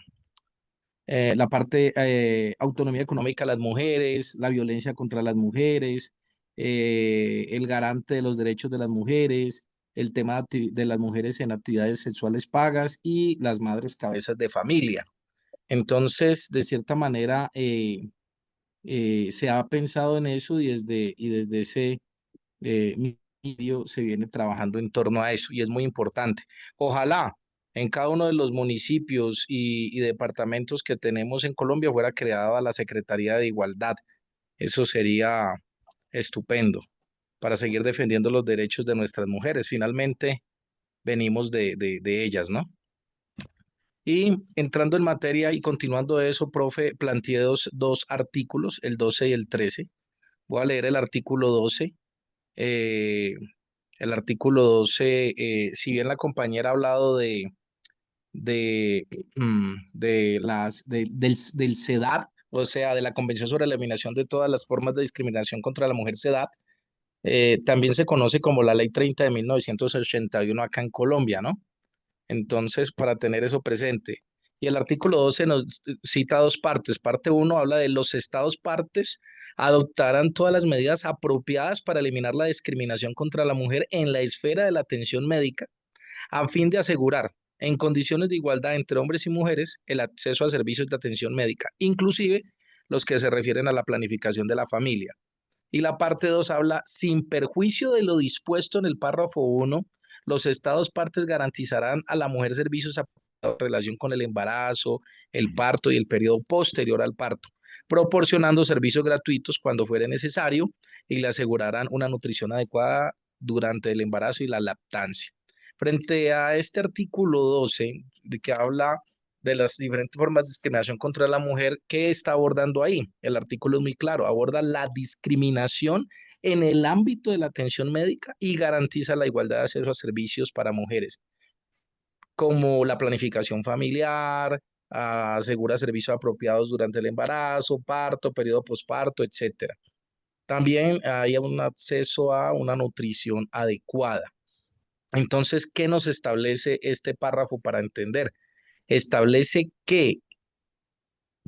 parte autonomía económica de las mujeres, la violencia contra las mujeres, el garante de los derechos de las mujeres, el tema de las mujeres en actividades sexuales pagas y las madres cabezas de familia. Entonces, de cierta manera, se ha pensado en eso y desde ese medio se viene trabajando en torno a eso y es muy importante. Ojalá en cada uno de los municipios y departamentos que tenemos en Colombia fuera creada la Secretaría de Igualdad. Eso sería estupendo para seguir defendiendo los derechos de nuestras mujeres. Finalmente venimos de ellas, ¿no? Y entrando en materia y continuando eso, profe, planteé dos artículos, el 12 y el 13. Voy a leer el artículo 12. Eh, el artículo 12, si bien la compañera ha hablado de, del CEDAW, o sea, de la Convención sobre la Eliminación de todas las formas de discriminación contra la mujer CEDAW, también se conoce como la Ley 30 de 1981 acá en Colombia, ¿no? Entonces, para tener eso presente. Y el artículo 12 nos cita dos partes. Parte 1 habla de los estados partes adoptarán todas las medidas apropiadas para eliminar la discriminación contra la mujer en la esfera de la atención médica, a fin de asegurar en condiciones de igualdad entre hombres y mujeres el acceso a servicios de atención médica, inclusive los que se refieren a la planificación de la familia. Y la parte 2 habla, sin perjuicio de lo dispuesto en el párrafo 1, los estados partes garantizarán a la mujer servicios en relación con el embarazo, el parto y el periodo posterior al parto, proporcionando servicios gratuitos cuando fuere necesario y le asegurarán una nutrición adecuada durante el embarazo y la lactancia. Frente a este artículo 12, de que habla de las diferentes formas de discriminación contra la mujer, ¿qué está abordando ahí? El artículo es muy claro, aborda la discriminación en el ámbito de la atención médica y garantiza la igualdad de acceso a servicios para mujeres, como la planificación familiar, asegura servicios apropiados durante el embarazo, parto, periodo posparto, etc. También hay un acceso a una nutrición adecuada. Entonces, ¿qué nos establece este párrafo para entender? Establece que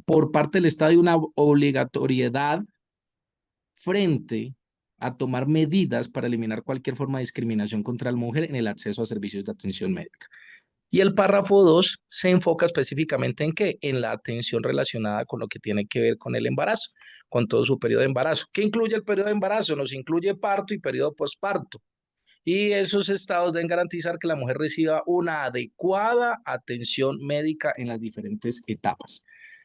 por parte del Estado hay una obligatoriedad frente a tomar medidas para eliminar cualquier forma de discriminación contra la mujer en el acceso a servicios de atención médica. Y el párrafo 2 se enfoca específicamente en qué? En la atención relacionada con lo que tiene que ver con el embarazo, con todo su periodo de embarazo. ¿Qué incluye el periodo de embarazo? Nos incluye parto y periodo posparto. Y esos estados deben garantizar que la mujer reciba una adecuada atención médica en las diferentes etapas,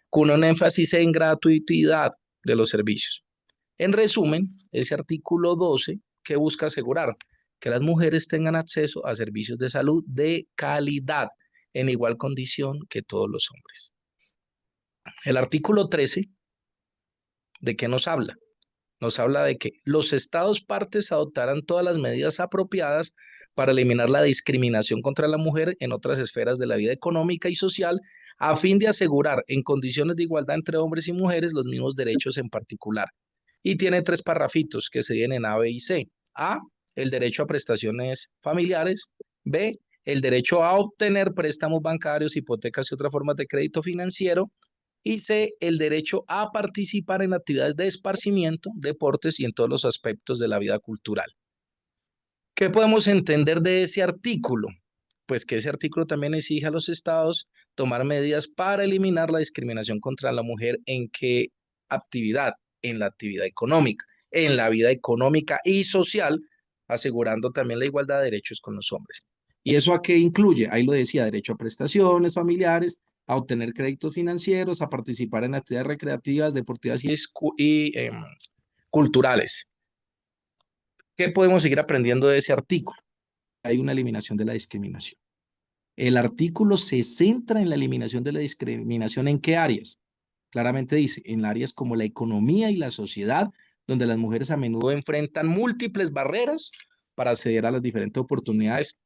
con un énfasis en gratuidad de los servicios. En resumen, ese artículo 12 que busca asegurar que las mujeres tengan acceso a servicios de salud de calidad en igual condición que todos los hombres. El artículo 13, ¿de qué nos habla? Nos habla de que los estados partes adoptarán todas las medidas apropiadas para eliminar la discriminación contra la mujer en otras esferas de la vida económica y social, a fin de asegurar en condiciones de igualdad entre hombres y mujeres los mismos derechos en particular. Y tiene 3 parrafitos que se dividen en A, B y C. A, el derecho a prestaciones familiares. B, el derecho a obtener préstamos bancarios, hipotecas y otras formas de crédito financiero. Y C, el derecho a participar en actividades de esparcimiento, deportes y en todos los aspectos de la vida cultural. ¿Qué podemos entender de ese artículo? Pues que ese artículo también exige a los estados tomar medidas para eliminar la discriminación contra la mujer en qué actividad, en la actividad económica, en la vida económica y social, asegurando también la igualdad de derechos con los hombres. ¿Y eso a qué incluye? Ahí lo decía, derecho a prestaciones familiares, a obtener créditos financieros, a participar en actividades recreativas, deportivas y culturales. ¿Qué podemos seguir aprendiendo de ese artículo? Hay una eliminación de la discriminación. El artículo se centra en la eliminación de la discriminación. ¿En qué áreas? Claramente dice, en áreas como la economía y la sociedad, donde las mujeres a menudo enfrentan múltiples barreras para acceder a las diferentes oportunidades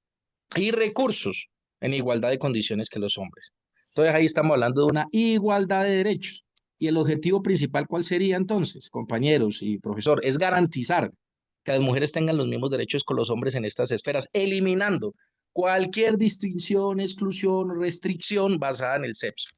y recursos en igualdad de condiciones que los hombres. Entonces ahí estamos hablando de una igualdad de derechos. Y el objetivo principal, ¿cuál sería entonces, compañeros y profesor? Es garantizar que las mujeres tengan los mismos derechos con los hombres en estas esferas, eliminando cualquier distinción, exclusión o restricción basada en el sexo.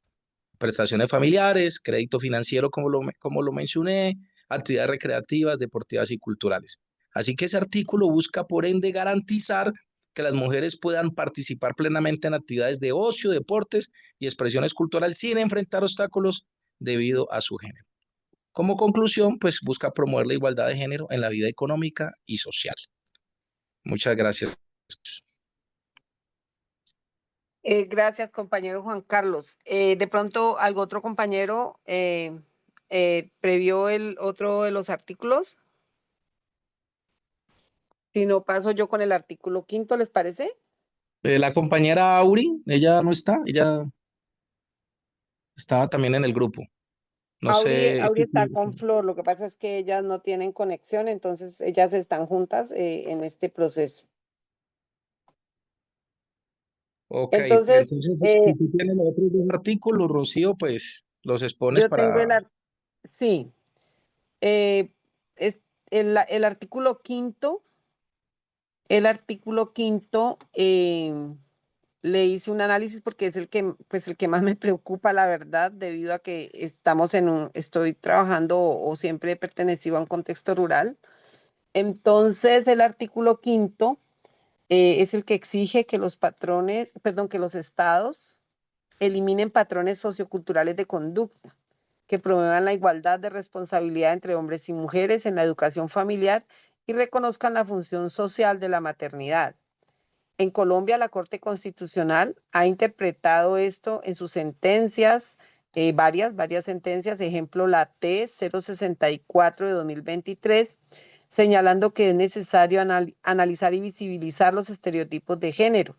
Prestaciones familiares, crédito financiero, como lo mencioné, actividades recreativas, deportivas y culturales. Así que ese artículo busca, por ende, garantizar que las mujeres puedan participar plenamente en actividades de ocio, deportes y expresiones culturales sin enfrentar obstáculos debido a su género. Como conclusión, pues busca promover la igualdad de género en la vida económica y social. Muchas gracias. Gracias, compañero Juan Carlos. De pronto, ¿algún otro compañero previó el otro de los artículos? Si no, paso yo con el artículo 5, ¿les parece? La compañera Auri, ella no está, ella estaba también en el grupo. No sé. Auri está con Flor, lo que pasa es que ellas no tienen conexión, entonces ellas están juntas en este proceso. Ok, Entonces, entonces si tú tienes los otros dos artículos, Rocío, pues los expones yo tengo para... sí, es el artículo 5. El artículo 5 le hice un análisis porque es pues el que más me preocupa, la verdad, debido a que estoy trabajando o siempre he pertenecido a un contexto rural. Entonces, el artículo 5 es el que exige que que los estados eliminen patrones socioculturales de conducta que promuevan la igualdad de responsabilidad entre hombres y mujeres en la educación familiar y reconozcan la función social de la maternidad. En Colombia, la Corte Constitucional ha interpretado esto en sus sentencias, varias sentencias, ejemplo, la T-064 de 2023, señalando que es necesario analizar y visibilizar los estereotipos de género,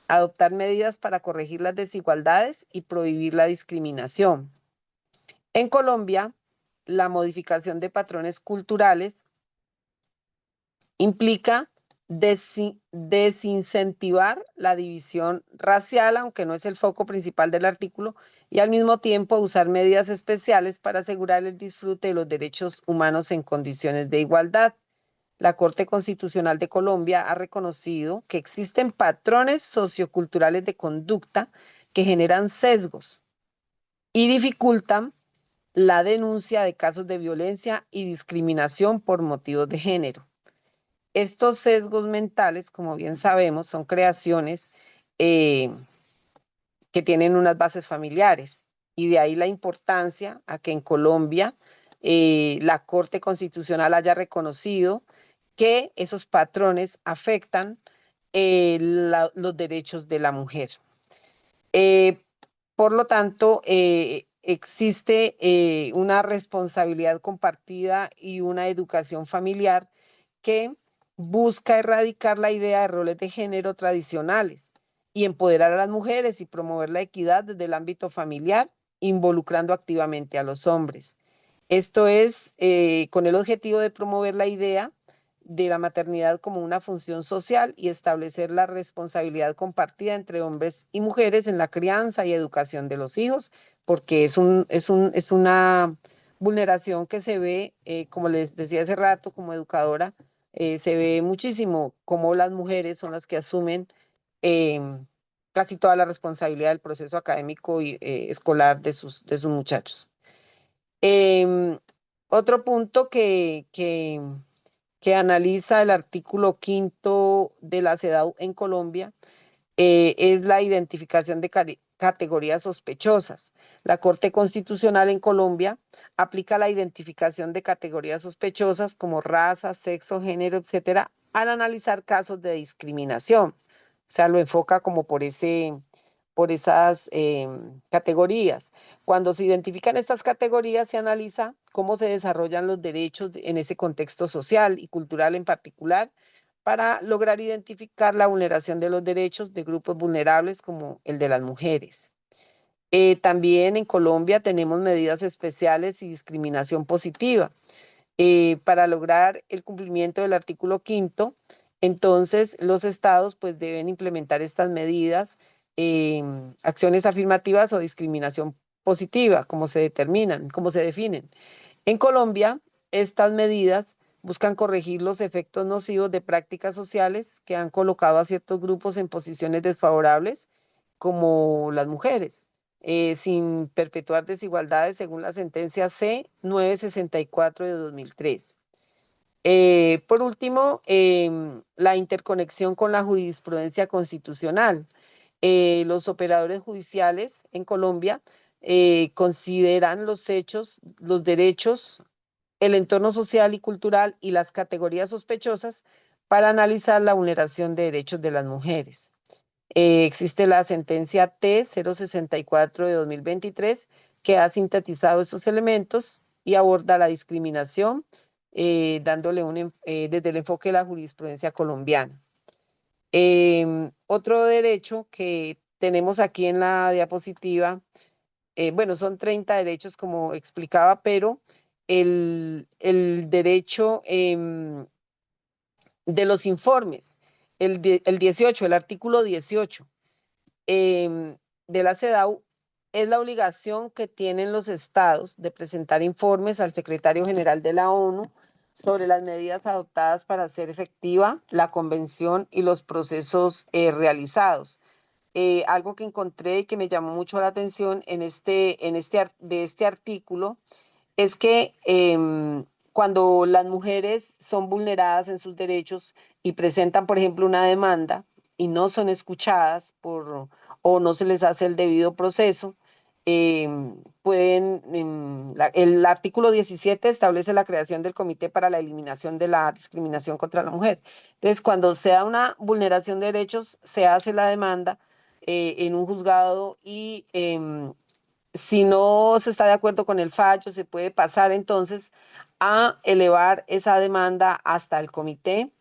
adoptar medidas para corregir las desigualdades y prohibir la discriminación. En Colombia, la modificación de patrones culturales implica desincentivar la división racial, aunque no es el foco principal del artículo, y al mismo tiempo usar medidas especiales para asegurar el disfrute de los derechos humanos en condiciones de igualdad. La Corte Constitucional de Colombia ha reconocido que existen patrones socioculturales de conducta que generan sesgos y dificultan la denuncia de casos de violencia y discriminación por motivos de género. Estos sesgos mentales, como bien sabemos, son creaciones que tienen unas bases familiares y de ahí la importancia a que en Colombia la Corte Constitucional haya reconocido que esos patrones afectan los derechos de la mujer. Por lo tanto, existe una responsabilidad compartida y una educación familiar que busca erradicar la idea de roles de género tradicionales y empoderar a las mujeres y promover la equidad desde el ámbito familiar, involucrando activamente a los hombres. Esto es con el objetivo de promover la idea de la maternidad como una función social y establecer la responsabilidad compartida entre hombres y mujeres en la crianza y educación de los hijos, porque es una vulneración que se ve, como les decía hace rato, como educadora, se ve muchísimo cómo las mujeres son las que asumen casi toda la responsabilidad del proceso académico y escolar de sus muchachos. Otro punto que analiza el artículo 5 de la CEDAW en Colombia es la identificación de categorías sospechosas. La Corte Constitucional en Colombia aplica la identificación de categorías sospechosas como raza, sexo, género, etcétera, al analizar casos de discriminación. sea, lo enfoca como por esas categorías. Cuando se identifican estas categorías, se analiza cómo se desarrollan los derechos en ese contexto social y cultural en particular, para lograr identificar la vulneración de los derechos de grupos vulnerables como el de las mujeres. También en Colombia tenemos medidas especiales y discriminación positiva. Para lograr el cumplimiento del artículo 5º, entonces los estados pues deben implementar estas medidas, acciones afirmativas o discriminación positiva, como se determinan, como se definen. En Colombia, estas medidas buscan corregir los efectos nocivos de prácticas sociales que han colocado a ciertos grupos en posiciones desfavorables, como las mujeres, sin perpetuar desigualdades según la sentencia C-964 de 2003. Por último, la interconexión con la jurisprudencia constitucional. Los operadores judiciales en Colombia consideran los hechos, los derechos, el entorno social y cultural y las categorías sospechosas para analizar la vulneración de derechos de las mujeres. Existe la sentencia T-064 de 2023 que ha sintetizado estos elementos y aborda la discriminación, dándole desde el enfoque de la jurisprudencia colombiana. Otro derecho que tenemos aquí en la diapositiva, bueno, son 30 derechos como explicaba, pero el derecho de los informes, el 18, el artículo 18 de la CEDAW, es la obligación que tienen los estados de presentar informes al secretario general de la ONU sobre las medidas adoptadas para hacer efectiva la convención y los procesos realizados. Algo que encontré y que me llamó mucho la atención de este artículo es que cuando las mujeres son vulneradas en sus derechos y presentan, por ejemplo, una demanda y no son escuchadas o no se les hace el debido proceso, el artículo 17 establece la creación del Comité para la Eliminación de la Discriminación contra la Mujer. Entonces, cuando se da una vulneración de derechos, se hace la demanda en un juzgado y si no se está de acuerdo con el fallo, se puede pasar entonces a elevar esa demanda hasta el comité,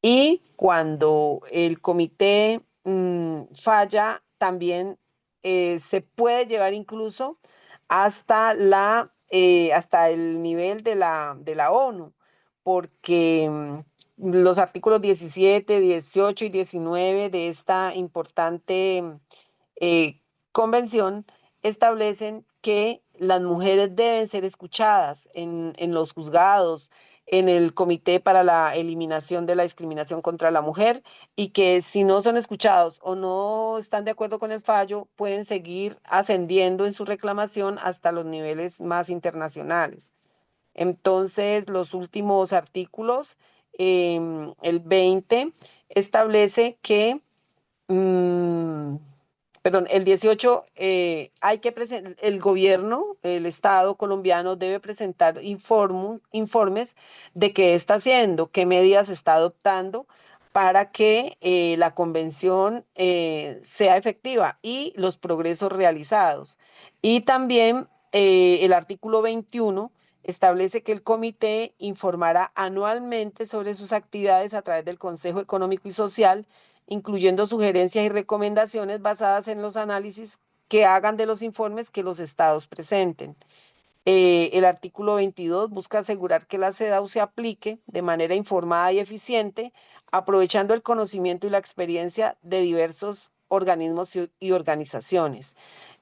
y cuando el comité falla, también se puede llevar incluso hasta hasta el nivel de la ONU, porque los artículos 17, 18 y 19 de esta importante convención establecen que las mujeres deben ser escuchadas en los juzgados, en el Comité para la Eliminación de la Discriminación contra la Mujer, y que si no son escuchados o no están de acuerdo con el fallo, pueden seguir ascendiendo en su reclamación hasta los niveles más internacionales. Entonces, los últimos artículos, el 20, establece que perdón, el 18, el gobierno, el Estado colombiano debe presentar informes de qué está haciendo, qué medidas está adoptando para que la convención sea efectiva y los progresos realizados. Y también el artículo 21 establece que el comité informará anualmente sobre sus actividades a través del Consejo Económico y Social, incluyendo sugerencias y recomendaciones basadas en los análisis que hagan de los informes que los estados presenten. El artículo 22 busca asegurar que la CEDAW se aplique de manera informada y eficiente, aprovechando el conocimiento y la experiencia de diversos organismos y organizaciones.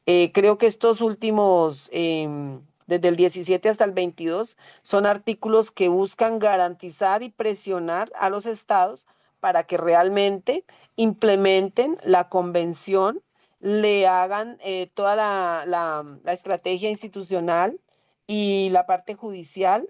Creo que estos últimos, desde el 17 hasta el 22, son artículos que buscan garantizar y presionar a los estados para que realmente implementen la convención, le hagan toda la estrategia institucional y la parte judicial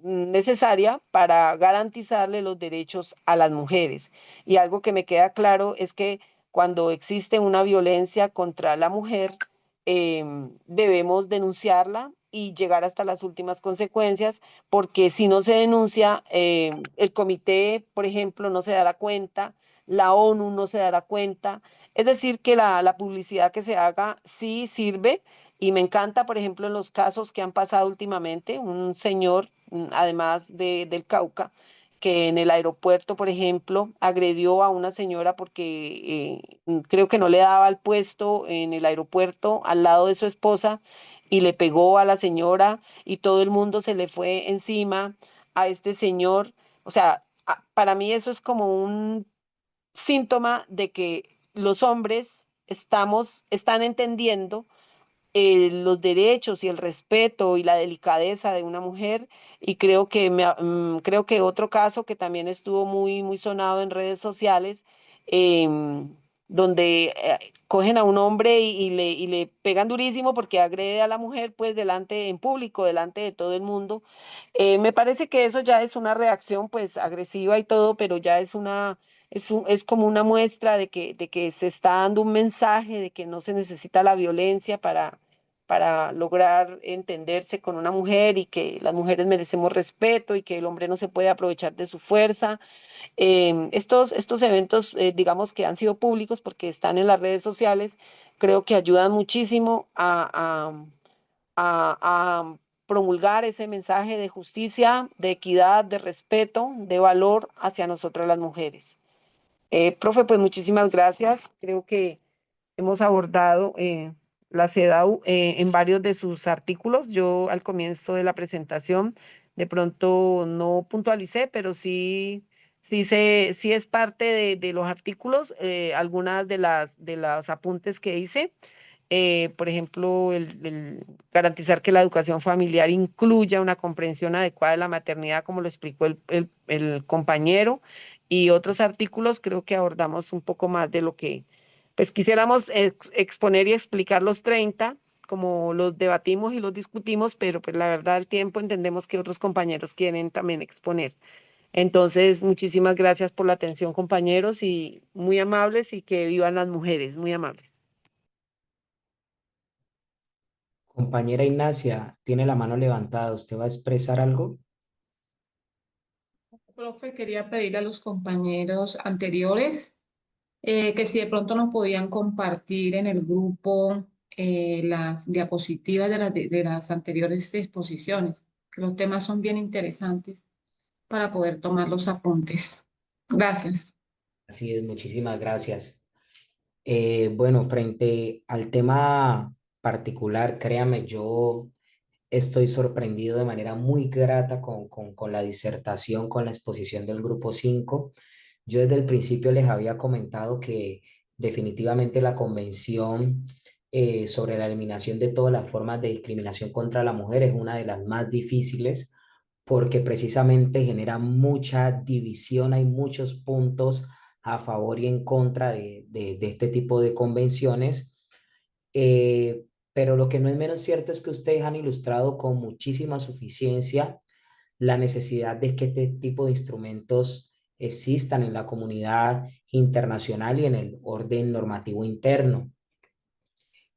necesaria para garantizarle los derechos a las mujeres. Y algo que me queda claro es que cuando existe una violencia contra la mujer, debemos denunciarla y llegar hasta las últimas consecuencias, porque si no se denuncia, el comité, por ejemplo, no se dará cuenta, la ONU no se dará cuenta. Es decir, que la publicidad que se haga sí sirve y me encanta, por ejemplo, en los casos que han pasado últimamente, un señor, además del Cauca, que en el aeropuerto, por ejemplo, agredió a una señora porque creo que no le daba el puesto en el aeropuerto al lado de su esposa y le pegó a la señora y todo el mundo se le fue encima a este señor. O sea, para mí eso es como un síntoma de que los hombres están entendiendo los derechos y el respeto y la delicadeza de una mujer. Y creo que, creo que otro caso que también estuvo muy sonado en redes sociales, donde cogen a un hombre y le pegan durísimo porque agrede a la mujer pues delante, en público, delante de todo el mundo. Me parece que eso ya es una reacción pues agresiva y todo, pero ya es una... es como una muestra de que se está dando un mensaje de que no se necesita la violencia para lograr entenderse con una mujer y que las mujeres merecemos respeto y que el hombre no se puede aprovechar de su fuerza. Estos eventos, digamos que han sido públicos porque están en las redes sociales, creo que ayudan muchísimo a promulgar ese mensaje de justicia, de equidad, de respeto, de valor hacia nosotras las mujeres. Profe, pues muchísimas gracias. Creo que hemos abordado la CEDAW en varios de sus artículos. Yo al comienzo de la presentación de pronto no puntualicé, pero sí es parte de los artículos, algunas de los apuntes que hice. Por ejemplo, el garantizar que la educación familiar incluya una comprensión adecuada de la maternidad, como lo explicó el compañero, y otros artículos creo que abordamos un poco más de lo que pues quisiéramos exponer y explicar los 30 como los debatimos y los discutimos, pero pues la verdad el tiempo entendemos que otros compañeros quieren también exponer. Entonces, muchísimas gracias por la atención, compañeros, y muy amables, y que vivan las mujeres, muy amables. Compañera Ignacia, tiene la mano levantada. ¿Usted va a expresar algo? Profe, quería pedirle a los compañeros anteriores que si de pronto nos podían compartir en el grupo las diapositivas de las anteriores exposiciones, que los temas son bien interesantes para poder tomar los apuntes. Gracias. Así es, muchísimas gracias. Bueno, frente al tema particular, créame, yo estoy sorprendido de manera muy grata con la disertación, con la exposición del grupo 5. Yo desde el principio les había comentado que definitivamente la convención sobre la eliminación de todas las formas de discriminación contra la mujer es una de las más difíciles porque precisamente genera mucha división, hay muchos puntos a favor y en contra de este tipo de convenciones. Pero lo que no es menos cierto es que ustedes han ilustrado con muchísima suficiencia la necesidad de que este tipo de instrumentos existan en la comunidad internacional y en el orden normativo interno.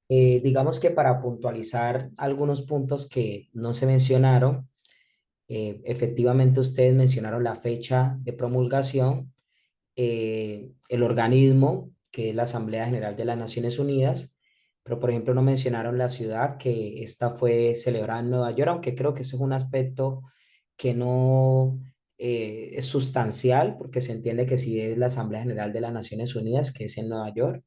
Digamos que para puntualizar algunos puntos que no se mencionaron, efectivamente ustedes mencionaron la fecha de promulgación, el organismo, que es la Asamblea General de las Naciones Unidas, pero por ejemplo no mencionaron la ciudad, que esta fue celebrada en Nueva York, aunque creo que eso es un aspecto que no es sustancial, porque se entiende que sí es la Asamblea General de las Naciones Unidas, que es en Nueva York,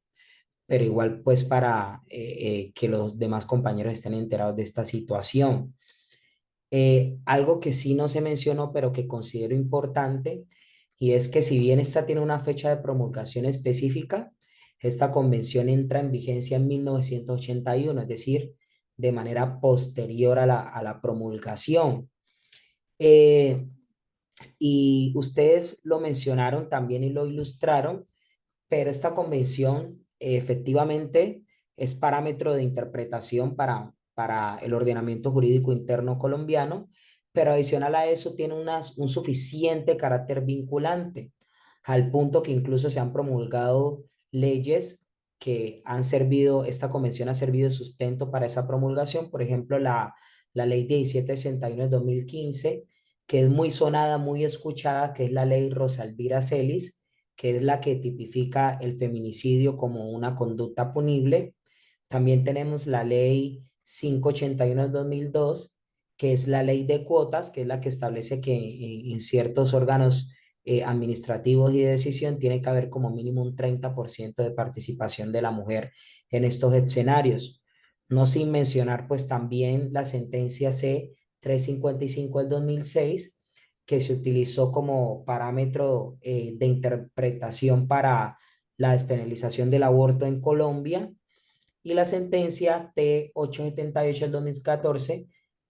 pero igual pues para que los demás compañeros estén enterados de esta situación. Algo que sí no se mencionó, pero que considero importante, y es que si bien esta tiene una fecha de promulgación específica, esta convención entra en vigencia en 1981, es decir, de manera posterior a la promulgación. Eh, y ustedes lo mencionaron también y lo ilustraron, pero esta convención efectivamente es parámetro de interpretación para el ordenamiento jurídico interno colombiano, pero adicional a eso tiene un suficiente carácter vinculante, al punto que incluso se han promulgado leyes que han servido, esta convención ha servido de sustento para esa promulgación, por ejemplo, la ley 1761 de 2015, que es muy sonada, muy escuchada, que es la ley Rosa Elvira Celis, que es la que tipifica el feminicidio como una conducta punible. También tenemos la ley 581 de 2002, que es la ley de cuotas, que es la que establece que en ciertos órganos administrativos y de decisión tiene que haber como mínimo un 30% de participación de la mujer en estos escenarios. No sin mencionar pues también la sentencia C-355 del 2006, que se utilizó como parámetro de interpretación para la despenalización del aborto en Colombia, y la sentencia T-878 del 2014,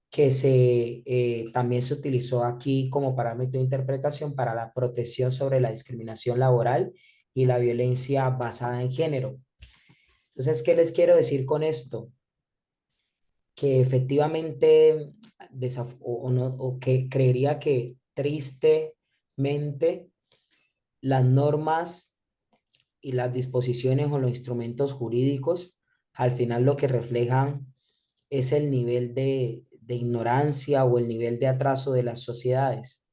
que también se utilizó aquí como parámetro de interpretación para la protección sobre la discriminación laboral y la violencia basada en género. Entonces, ¿qué les quiero decir con esto? Que efectivamente, o que creería que tristemente las normas y las disposiciones o los instrumentos jurídicos al final lo que reflejan es el nivel de ignorancia o el nivel de atraso de las sociedades.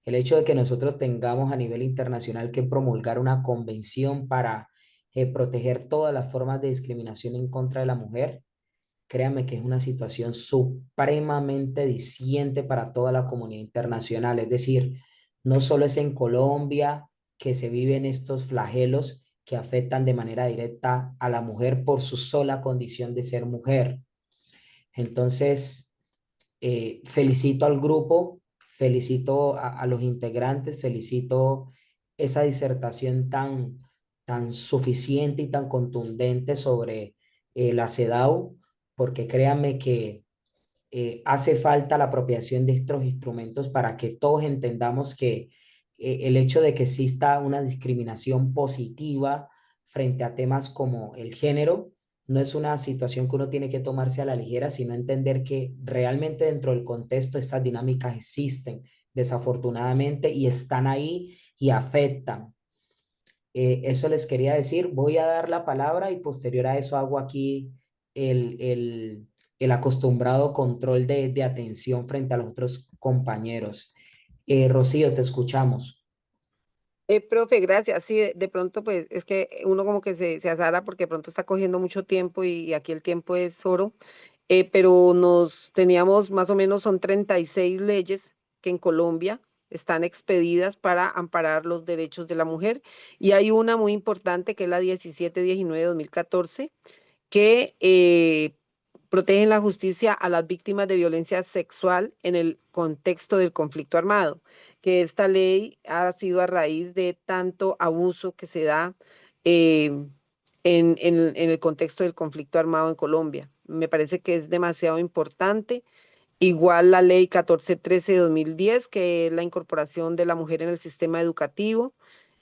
El hecho de que nosotros tengamos a nivel internacional que promulgar una convención para proteger todas las formas de discriminación en contra de la mujer, créame que es una situación supremamente diciente para toda la comunidad internacional. Es decir, no solo es en Colombia que se viven estos flagelos que afectan de manera directa a la mujer por su sola condición de ser mujer. Entonces, felicito al grupo, felicito a los integrantes, felicito esa disertación tan suficiente y tan contundente sobre la CEDAW, porque créanme que hace falta la apropiación de estos instrumentos para que todos entendamos que el hecho de que exista una discriminación positiva frente a temas como el género no es una situación que uno tiene que tomarse a la ligera, sino entender que realmente dentro del contexto estas dinámicas existen, desafortunadamente, y están ahí y afectan. Eso les quería decir. Voy a dar la palabra y posterior a eso hago aquí el acostumbrado control de atención frente a los otros compañeros. Rocío, te escuchamos. Profe, gracias. Sí, de pronto, pues es que uno como que se azara porque de pronto está cogiendo mucho tiempo y aquí el tiempo es oro. Pero nos teníamos más o menos, son 36 leyes que en Colombia están expedidas para amparar los derechos de la mujer, y hay una muy importante que es la 1719 de 2014, que protegen la justicia a las víctimas de violencia sexual en el contexto del conflicto armado, que esta ley ha sido a raíz de tanto abuso que se da eh, en el contexto del conflicto armado en Colombia. Me parece que es demasiado importante. Igual la ley 1413 de 2010, que es la incorporación de la mujer en el sistema educativo.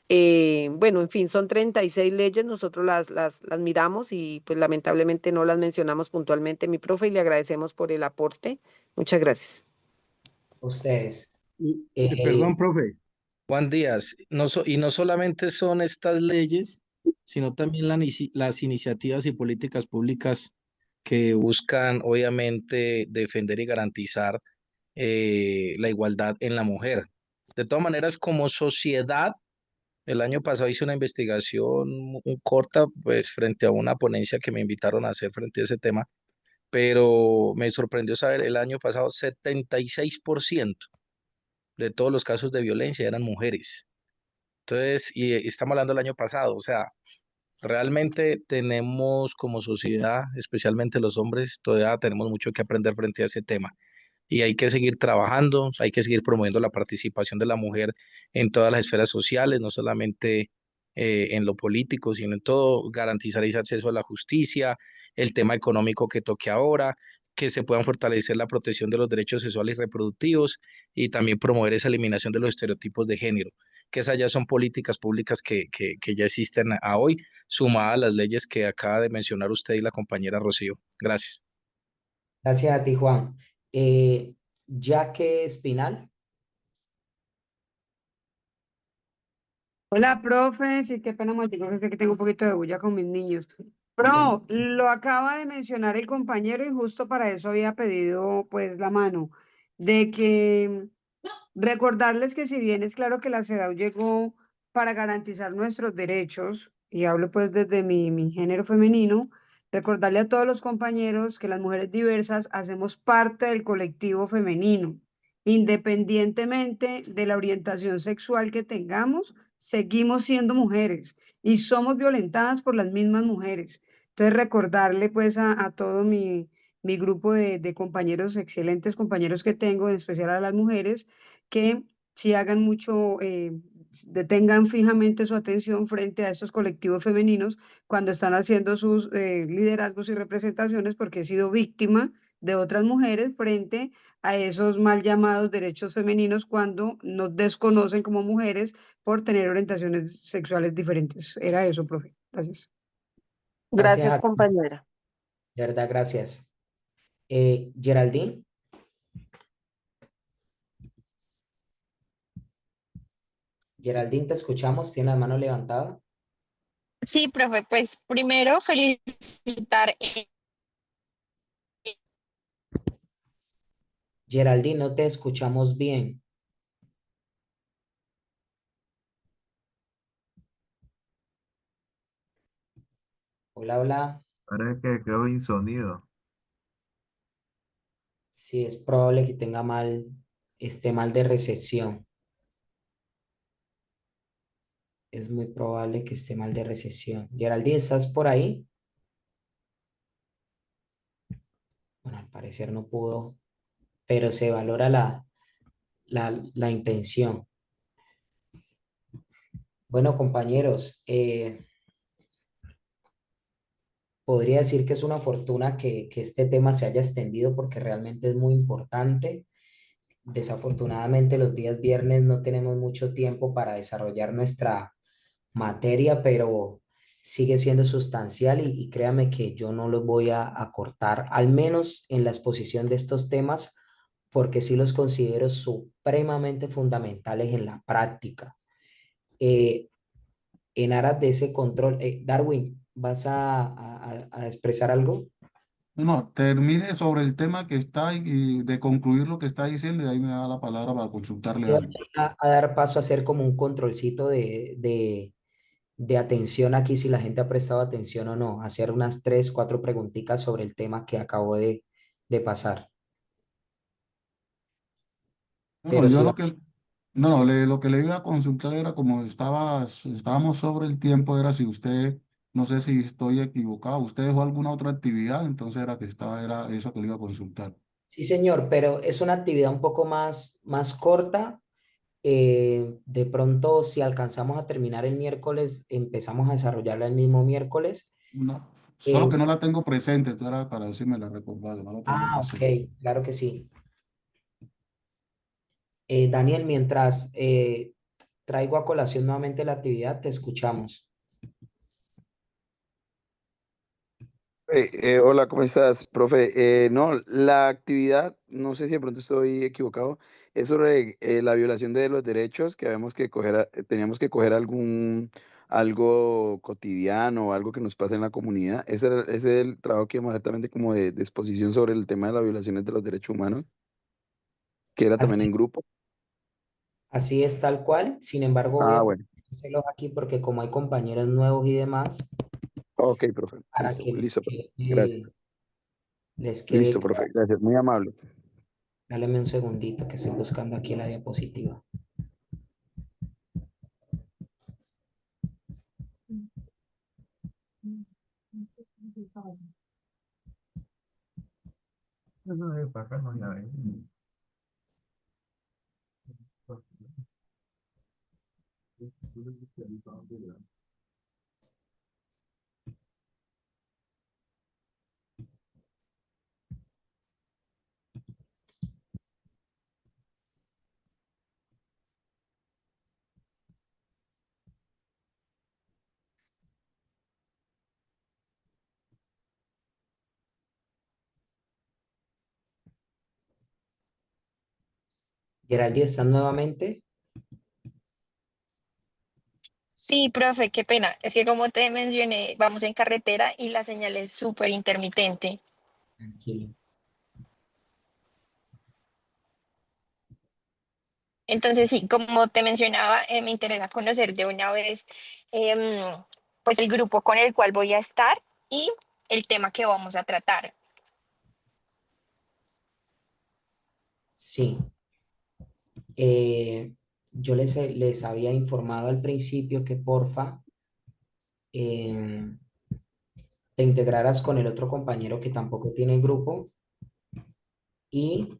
Bueno, en fin, son 36 leyes, nosotros las miramos y pues lamentablemente no las mencionamos puntualmente, mi profe, y le agradecemos por el aporte. Muchas gracias. Ustedes. Perdón, profe. Juan Díaz, y no solamente son estas leyes, sino también las iniciativas y políticas públicas que buscan, obviamente, defender y garantizar la igualdad en la mujer. De todas maneras, como sociedad, el año pasado hice una investigación corta, pues, frente a una ponencia que me invitaron a hacer frente a ese tema, pero me sorprendió saber, el año pasado 76% de todos los casos de violencia eran mujeres. Entonces, y estamos hablando del año pasado, o sea, realmente tenemos como sociedad, especialmente los hombres, todavía tenemos mucho que aprender frente a ese tema. Y hay que seguir trabajando, hay que seguir promoviendo la participación de la mujer en todas las esferas sociales, no solamente en lo político, sino en todo, garantizar ese acceso a la justicia, el tema económico que toque ahora, que se puedan fortalecer la protección de los derechos sexuales y reproductivos y también promover esa eliminación de los estereotipos de género, que esas ya son políticas públicas que ya existen a hoy, sumadas a las leyes que acaba de mencionar usted y la compañera Rocío. Gracias. Gracias a ti, Juan. Jaque Espinal. Hola, profe. Sí, qué pena, momentico, que sé que tengo un poquito de bulla con mis niños. Pro, lo acaba de mencionar el compañero y justo para eso había pedido pues la mano, de que recordarles que si bien es claro que la CEDAW llegó para garantizar nuestros derechos, y hablo pues desde mi género femenino, recordarle a todos los compañeros que las mujeres diversas hacemos parte del colectivo femenino. Independientemente de la orientación sexual que tengamos, seguimos siendo mujeres y somos violentadas por las mismas mujeres. Entonces recordarle pues a todo mi grupo de compañeros, excelentes compañeros que tengo, en especial a las mujeres, que si hagan mucho, detengan fijamente su atención frente a estos colectivos femeninos cuando están haciendo sus liderazgos y representaciones, porque he sido víctima de otras mujeres frente a esos mal llamados derechos femeninos cuando nos desconocen como mujeres por tener orientaciones sexuales diferentes. Era eso, profe. Gracias. Gracias Gracias, a ti, compañera. de verdad, gracias. Geraldine, Geraldine, te escuchamos, tiene la mano levantada. Sí, profe, pues primero felicitar. Geraldine, no te escuchamos bien. Hola, hola. Parece que quedó sin sonido. Sí, es probable que tenga esté mal de recepción. Es muy probable que esté mal de recepción. Geraldine, ¿estás por ahí? Bueno, al parecer no pudo, pero se valora la intención. Bueno, compañeros, podría decir que es una fortuna que este tema se haya extendido porque realmente es muy importante. Desafortunadamente, los días viernes no tenemos mucho tiempo para desarrollar nuestra materia, pero sigue siendo sustancial y créame que yo no los voy a cortar, al menos en la exposición de estos temas, porque sí los considero supremamente fundamentales en la práctica. Eh, en aras de ese control, Darwin, ¿vas a expresar algo? No, termine sobre el tema que está y de concluir lo que está diciendo y ahí me da la palabra para consultarle Voy algo. a dar paso a hacer como un controlcito de atención aquí, si la gente ha prestado atención o no, hacer unas 3, 4 preguntitas sobre el tema que acabo de pasar. Bueno, Pero yo si lo vas, que, no, no, lo que le iba a consultar era como estábamos sobre el tiempo, era si usted, no sé si estoy equivocado, usted dejó alguna otra actividad, entonces era eso que le iba a consultar. sí, señor, pero es una actividad un poco más corta. De pronto, si alcanzamos a terminar el miércoles, empezamos a desarrollarla el mismo miércoles. No, solo Eh, que no la tengo presente, entonces era para decirme la recordada, no la tengo ok, presente. claro que sí. Daniel, mientras traigo a colación nuevamente la actividad, te escuchamos. Hola, ¿cómo estás, profe? No, la actividad, no sé si de pronto estoy equivocado, es sobre la violación de los derechos, que habíamos que coger, teníamos que coger algo cotidiano o algo que nos pase en la comunidad. Ese es el trabajo que íbamos a hacer también como de exposición sobre el tema de las violaciones de los derechos humanos, que era también en Así, grupo. así es tal cual. Sin embargo, voy Ah, a bueno. ponérselos aquí porque como hay compañeros nuevos y demás, Ok, profe. para Listo, que listo, profe. quede, Gracias. les quede Listo, profe. claro. Gracias. Muy amable. Dáleme un segundito que estoy buscando aquí la diapositiva. No, para acá no hay nada. Geraldine, ¿están nuevamente? Sí, profe, qué pena. Es que como te mencioné, vamos en carretera y la señal es súper intermitente. Tranquilo. Entonces, sí, como te mencionaba, me interesa conocer de una vez em, pues el grupo con el cual voy a estar y el tema que vamos a tratar. Sí. Eh, yo les había informado al principio que porfa eh, te integraras con el otro compañero que tampoco tiene grupo y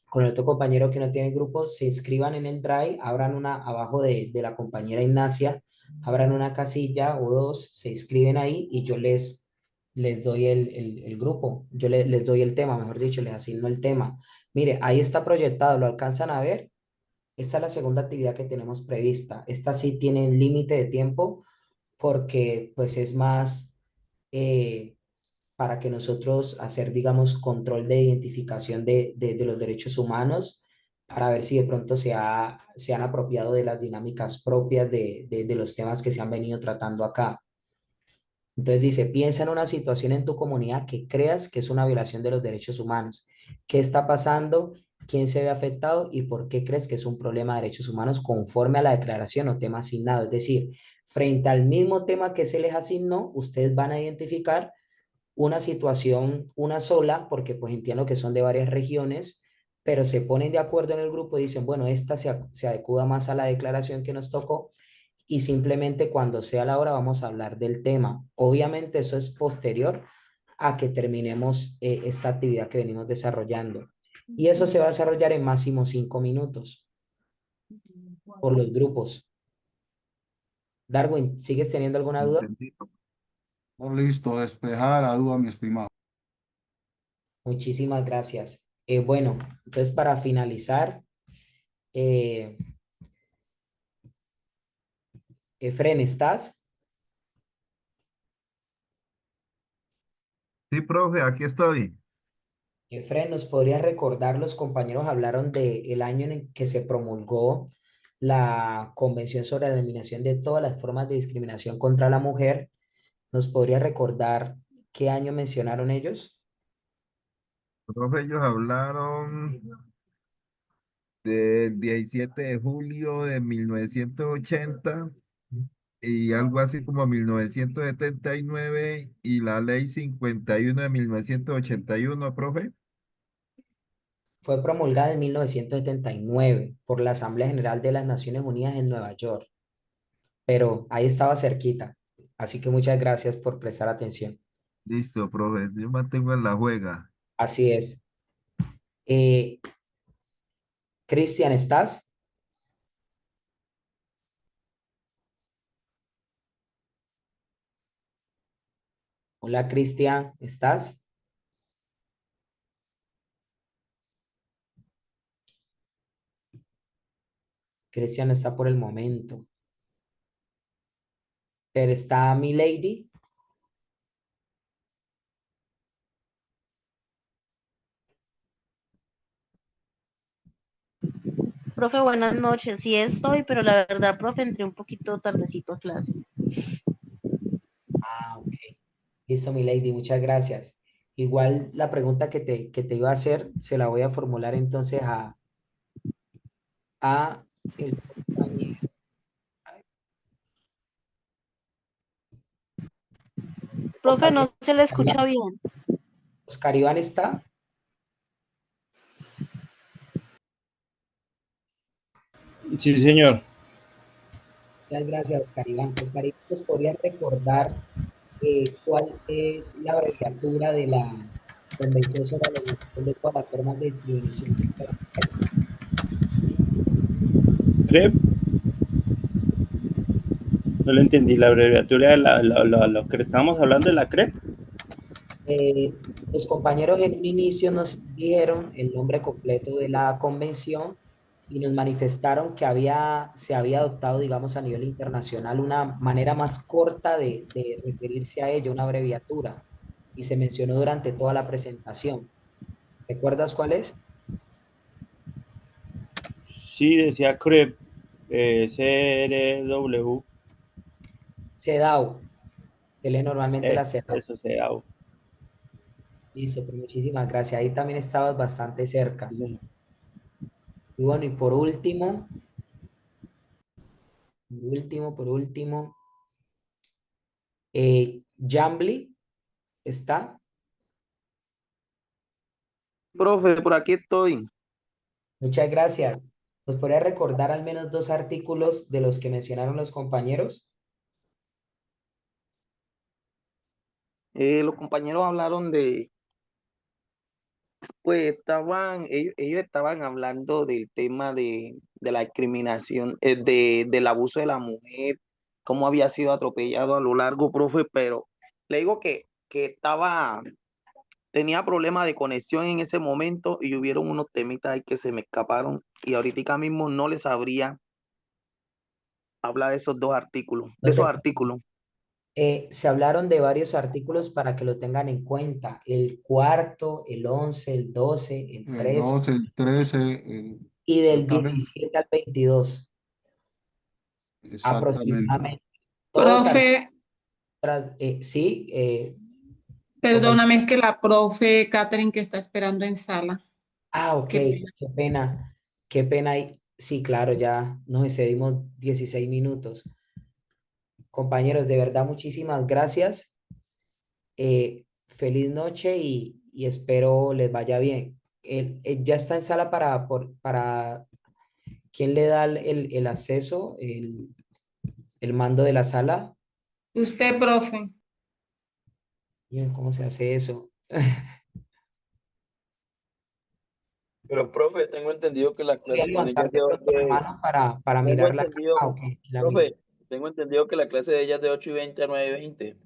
con el otro compañero que no tiene grupo se inscriban en el Drive, abran una abajo de la compañera Ignacia, abran una casilla o dos, se inscriben ahí y yo les doy el grupo, les doy el tema, mejor dicho, les asigno el tema. Mire, ahí está proyectado, ¿lo alcanzan a ver? Esta es la segunda actividad que tenemos prevista. Esta sí tiene un límite de tiempo porque pues es más para que nosotros hacer, digamos, control de identificación de los derechos humanos para ver si de pronto se han apropiado de las dinámicas propias de los temas que se han venido tratando acá. Entonces dice, piensa en una situación en tu comunidad que creas que es una violación de los derechos humanos. ¿Qué está pasando? ¿Quién se ve afectado? ¿Y por qué crees que es un problema de derechos humanos conforme a la declaración o tema asignado? Es decir, frente al mismo tema que se les asignó, ustedes van a identificar una situación, una sola, porque pues entiendo que son de varias regiones, pero se ponen de acuerdo en el grupo y dicen, bueno, esta se adecua más a la declaración que nos tocó y simplemente cuando sea la hora vamos a hablar del tema. Obviamente eso es posterior a que terminemos esta actividad que venimos desarrollando. Y eso se va a desarrollar en máximo 5 minutos por los grupos. Darwin, ¿sigues teniendo alguna duda? Entendido. Oh, listo, despejada la duda, mi estimado. Muchísimas gracias. Bueno, entonces para finalizar, eh, Efren, ¿estás? Sí, profe, aquí estoy. Efren, ¿nos podrías recordar? Los compañeros hablaron del año en el que se promulgó la Convención sobre la Eliminación de todas las formas de discriminación contra la mujer. ¿Nos podría recordar qué año mencionaron ellos? Profe, ellos hablaron del 17 de julio de 1980 y algo así como 1979 y la ley 51 de 1981, profe. Fue promulgada en 1979 por la Asamblea General de las Naciones Unidas en Nueva York, pero ahí estaba cerquita. Así que muchas gracias por prestar atención. Listo, profe, yo mantengo en la juega. Así es. Eh, Cristian, ¿estás? Hola, Cristian, ¿estás? Cristian está por el momento. Pero está mi lady. Profe, buenas noches. Sí estoy, pero la verdad, profe, entré un poquito tardecito a clases. Ah, ok. Listo, mi lady, muchas gracias. Igual la pregunta que te iba a hacer, se la voy a formular entonces a el compañero. Profe, Compañero, no se le Oscar escucha Iván. bien. Oscar Iván está. Sí, señor. Muchas gracias, Oscar Iván. Oscar Iván, ¿nos podría recordar cuál es la abreviatura de la Convención sobre la Eliminación de todas las formas de discriminación contra la mujer? CREP, no le entendí la abreviatura de lo que estábamos hablando de la CREP. Los compañeros en un inicio nos dijeron el nombre completo de la convención y nos manifestaron que se había adoptado, digamos, a nivel internacional una manera más corta de referirse a ello, una abreviatura, y se mencionó durante toda la presentación. ¿Recuerdas cuál es? Sí, decía CREP. CRW. CEDAW. Se lee normalmente la CEDAW. Eso, CEDAW. Listo, pues muchísimas gracias. Ahí también estabas bastante cerca. Sí. Y bueno, y por último, Jambly está. Profe, por aquí estoy. Muchas gracias. ¿Nos podría recordar al menos 2 artículos de los que mencionaron los compañeros? Los compañeros hablaron pues ellos estaban hablando del tema de la discriminación, del abuso de la mujer, cómo había sido atropellado a lo largo, profe, pero le digo que tenía problemas de conexión en ese momento y hubieron unos temitas ahí que se me escaparon y ahorita mismo no les sabría hablar de esos dos artículos, de No esos te- artículos. Se hablaron de varios artículos para que lo tengan en cuenta. El cuarto, el 11, el 12, el El 13 12, el 13, y del total, 17 al 22, exactamente. aproximadamente. Todos Profe, sí, compañero. perdóname, es que la profe Catherine que está esperando en sala. Ok, Qué pena. qué pena, qué pena. Sí, claro, ya nos excedimos 16 minutos. Compañeros, de verdad, muchísimas gracias. Feliz noche y espero les vaya bien. Ya está en sala para ¿quién le da el acceso, el mando de la sala? Usted, profe. Bien, ¿cómo se hace eso? Pero, profe, tengo entendido que la Voy a clase con ella levantar es de pronto la mano para tengo mirar la entendido, cámara. Ok, aquí la miro. profe, tengo entendido que la clase de ella es de 8:20 a 9:20.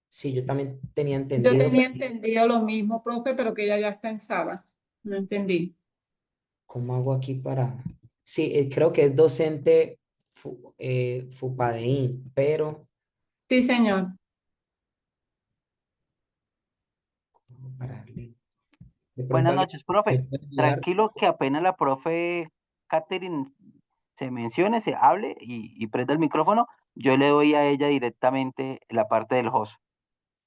Sí, yo también tenía Yo entendido, tenía pero entendido lo mismo, profe, pero que ella ya está en sala. No entendí. ¿cómo hago aquí para...? Sí, creo que es docente FUPADEIN, pero... Sí, señor. ¿cómo pararle? De pronto Buenas alguien noches, me profe. puede ayudar. Tranquilo que apenas la profe Catherine se mencione, se hable y prenda el micrófono, yo le doy a ella directamente la parte del host.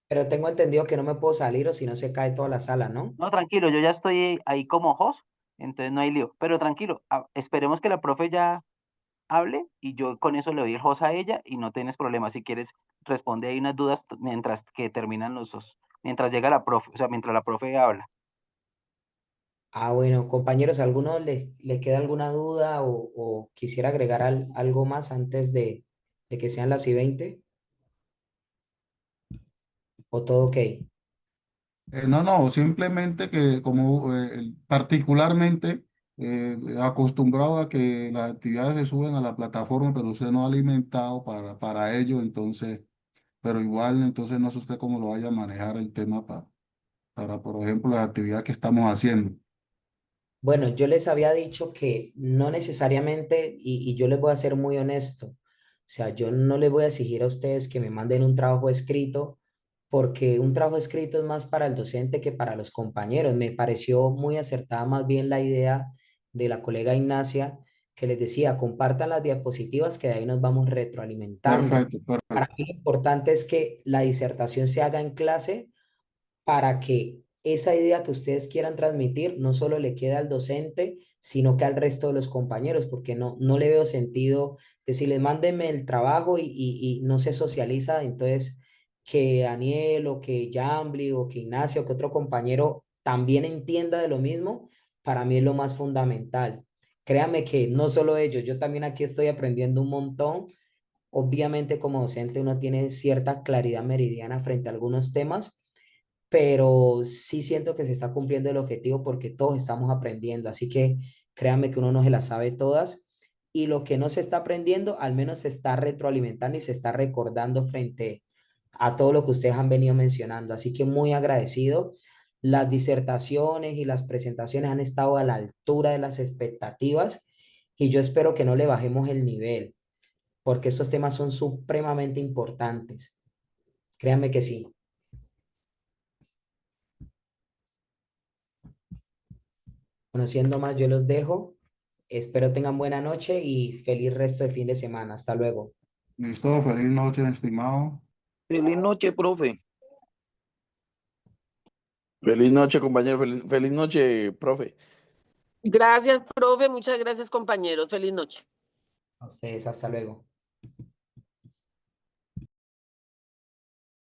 Pero tengo entendido que no me puedo salir o si no se cae toda la sala, ¿no? No, tranquilo, yo ya estoy ahí como host, entonces no hay lío. Pero tranquilo, esperemos que la profe ya hable y yo con eso le doy el host a ella y no tienes problema. Si quieres, responde ahí unas dudas mientras que terminan los dos, mientras llega la profe, o sea, mientras la profe habla. Ah, bueno, compañeros, ¿alguno le queda alguna duda o quisiera agregar algo más antes de que sean las y 20? ¿O todo ok? No, no, simplemente que como particularmente acostumbrado a que las actividades se suben a la plataforma, pero usted no ha alimentado para ello, entonces, pero igual, entonces no sé usted cómo lo vaya a manejar el tema para, por ejemplo, las actividades que estamos haciendo. Bueno, yo les había dicho que no necesariamente, y yo les voy a ser muy honesto, o sea, yo no les voy a exigir a ustedes que me manden un trabajo escrito, porque un trabajo escrito es más para el docente que para los compañeros. Me pareció muy acertada más bien la idea de la colega Ignacia, que les decía, compartan las diapositivas, que de ahí nos vamos retroalimentando. Perfecto, Para perfecto. mí lo importante es que la disertación se haga en clase para que esa idea que ustedes quieran transmitir no solo le quede al docente, sino que al resto de los compañeros, porque no le veo sentido decirles, mándenme el trabajo y no se socializa, entonces que Daniel o que Jambly o que Ignacio o que otro compañero también entienda de lo mismo, para mí es lo más fundamental. Créanme que no solo ellos, yo también aquí estoy aprendiendo un montón. Obviamente como docente uno tiene cierta claridad meridiana frente a algunos temas, pero sí siento que se está cumpliendo el objetivo porque todos estamos aprendiendo, así que créanme que uno no se las sabe todas y lo que no se está aprendiendo al menos se está retroalimentando y se está recordando frente a todo lo que ustedes han venido mencionando, así que muy agradecido. Las disertaciones y las presentaciones han estado a la altura de las expectativas y yo espero que no le bajemos el nivel porque estos temas son supremamente importantes. Créanme que sí. Bueno, siendo más, yo los dejo. Espero tengan buena noche y feliz resto de fin de semana. Hasta luego. Listo, feliz noche, estimado. Feliz noche, profe. Feliz noche, compañero. Feliz noche, profe. Gracias, profe. Muchas gracias, compañeros. Feliz noche. A ustedes, hasta luego.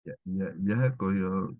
Ya se cogió.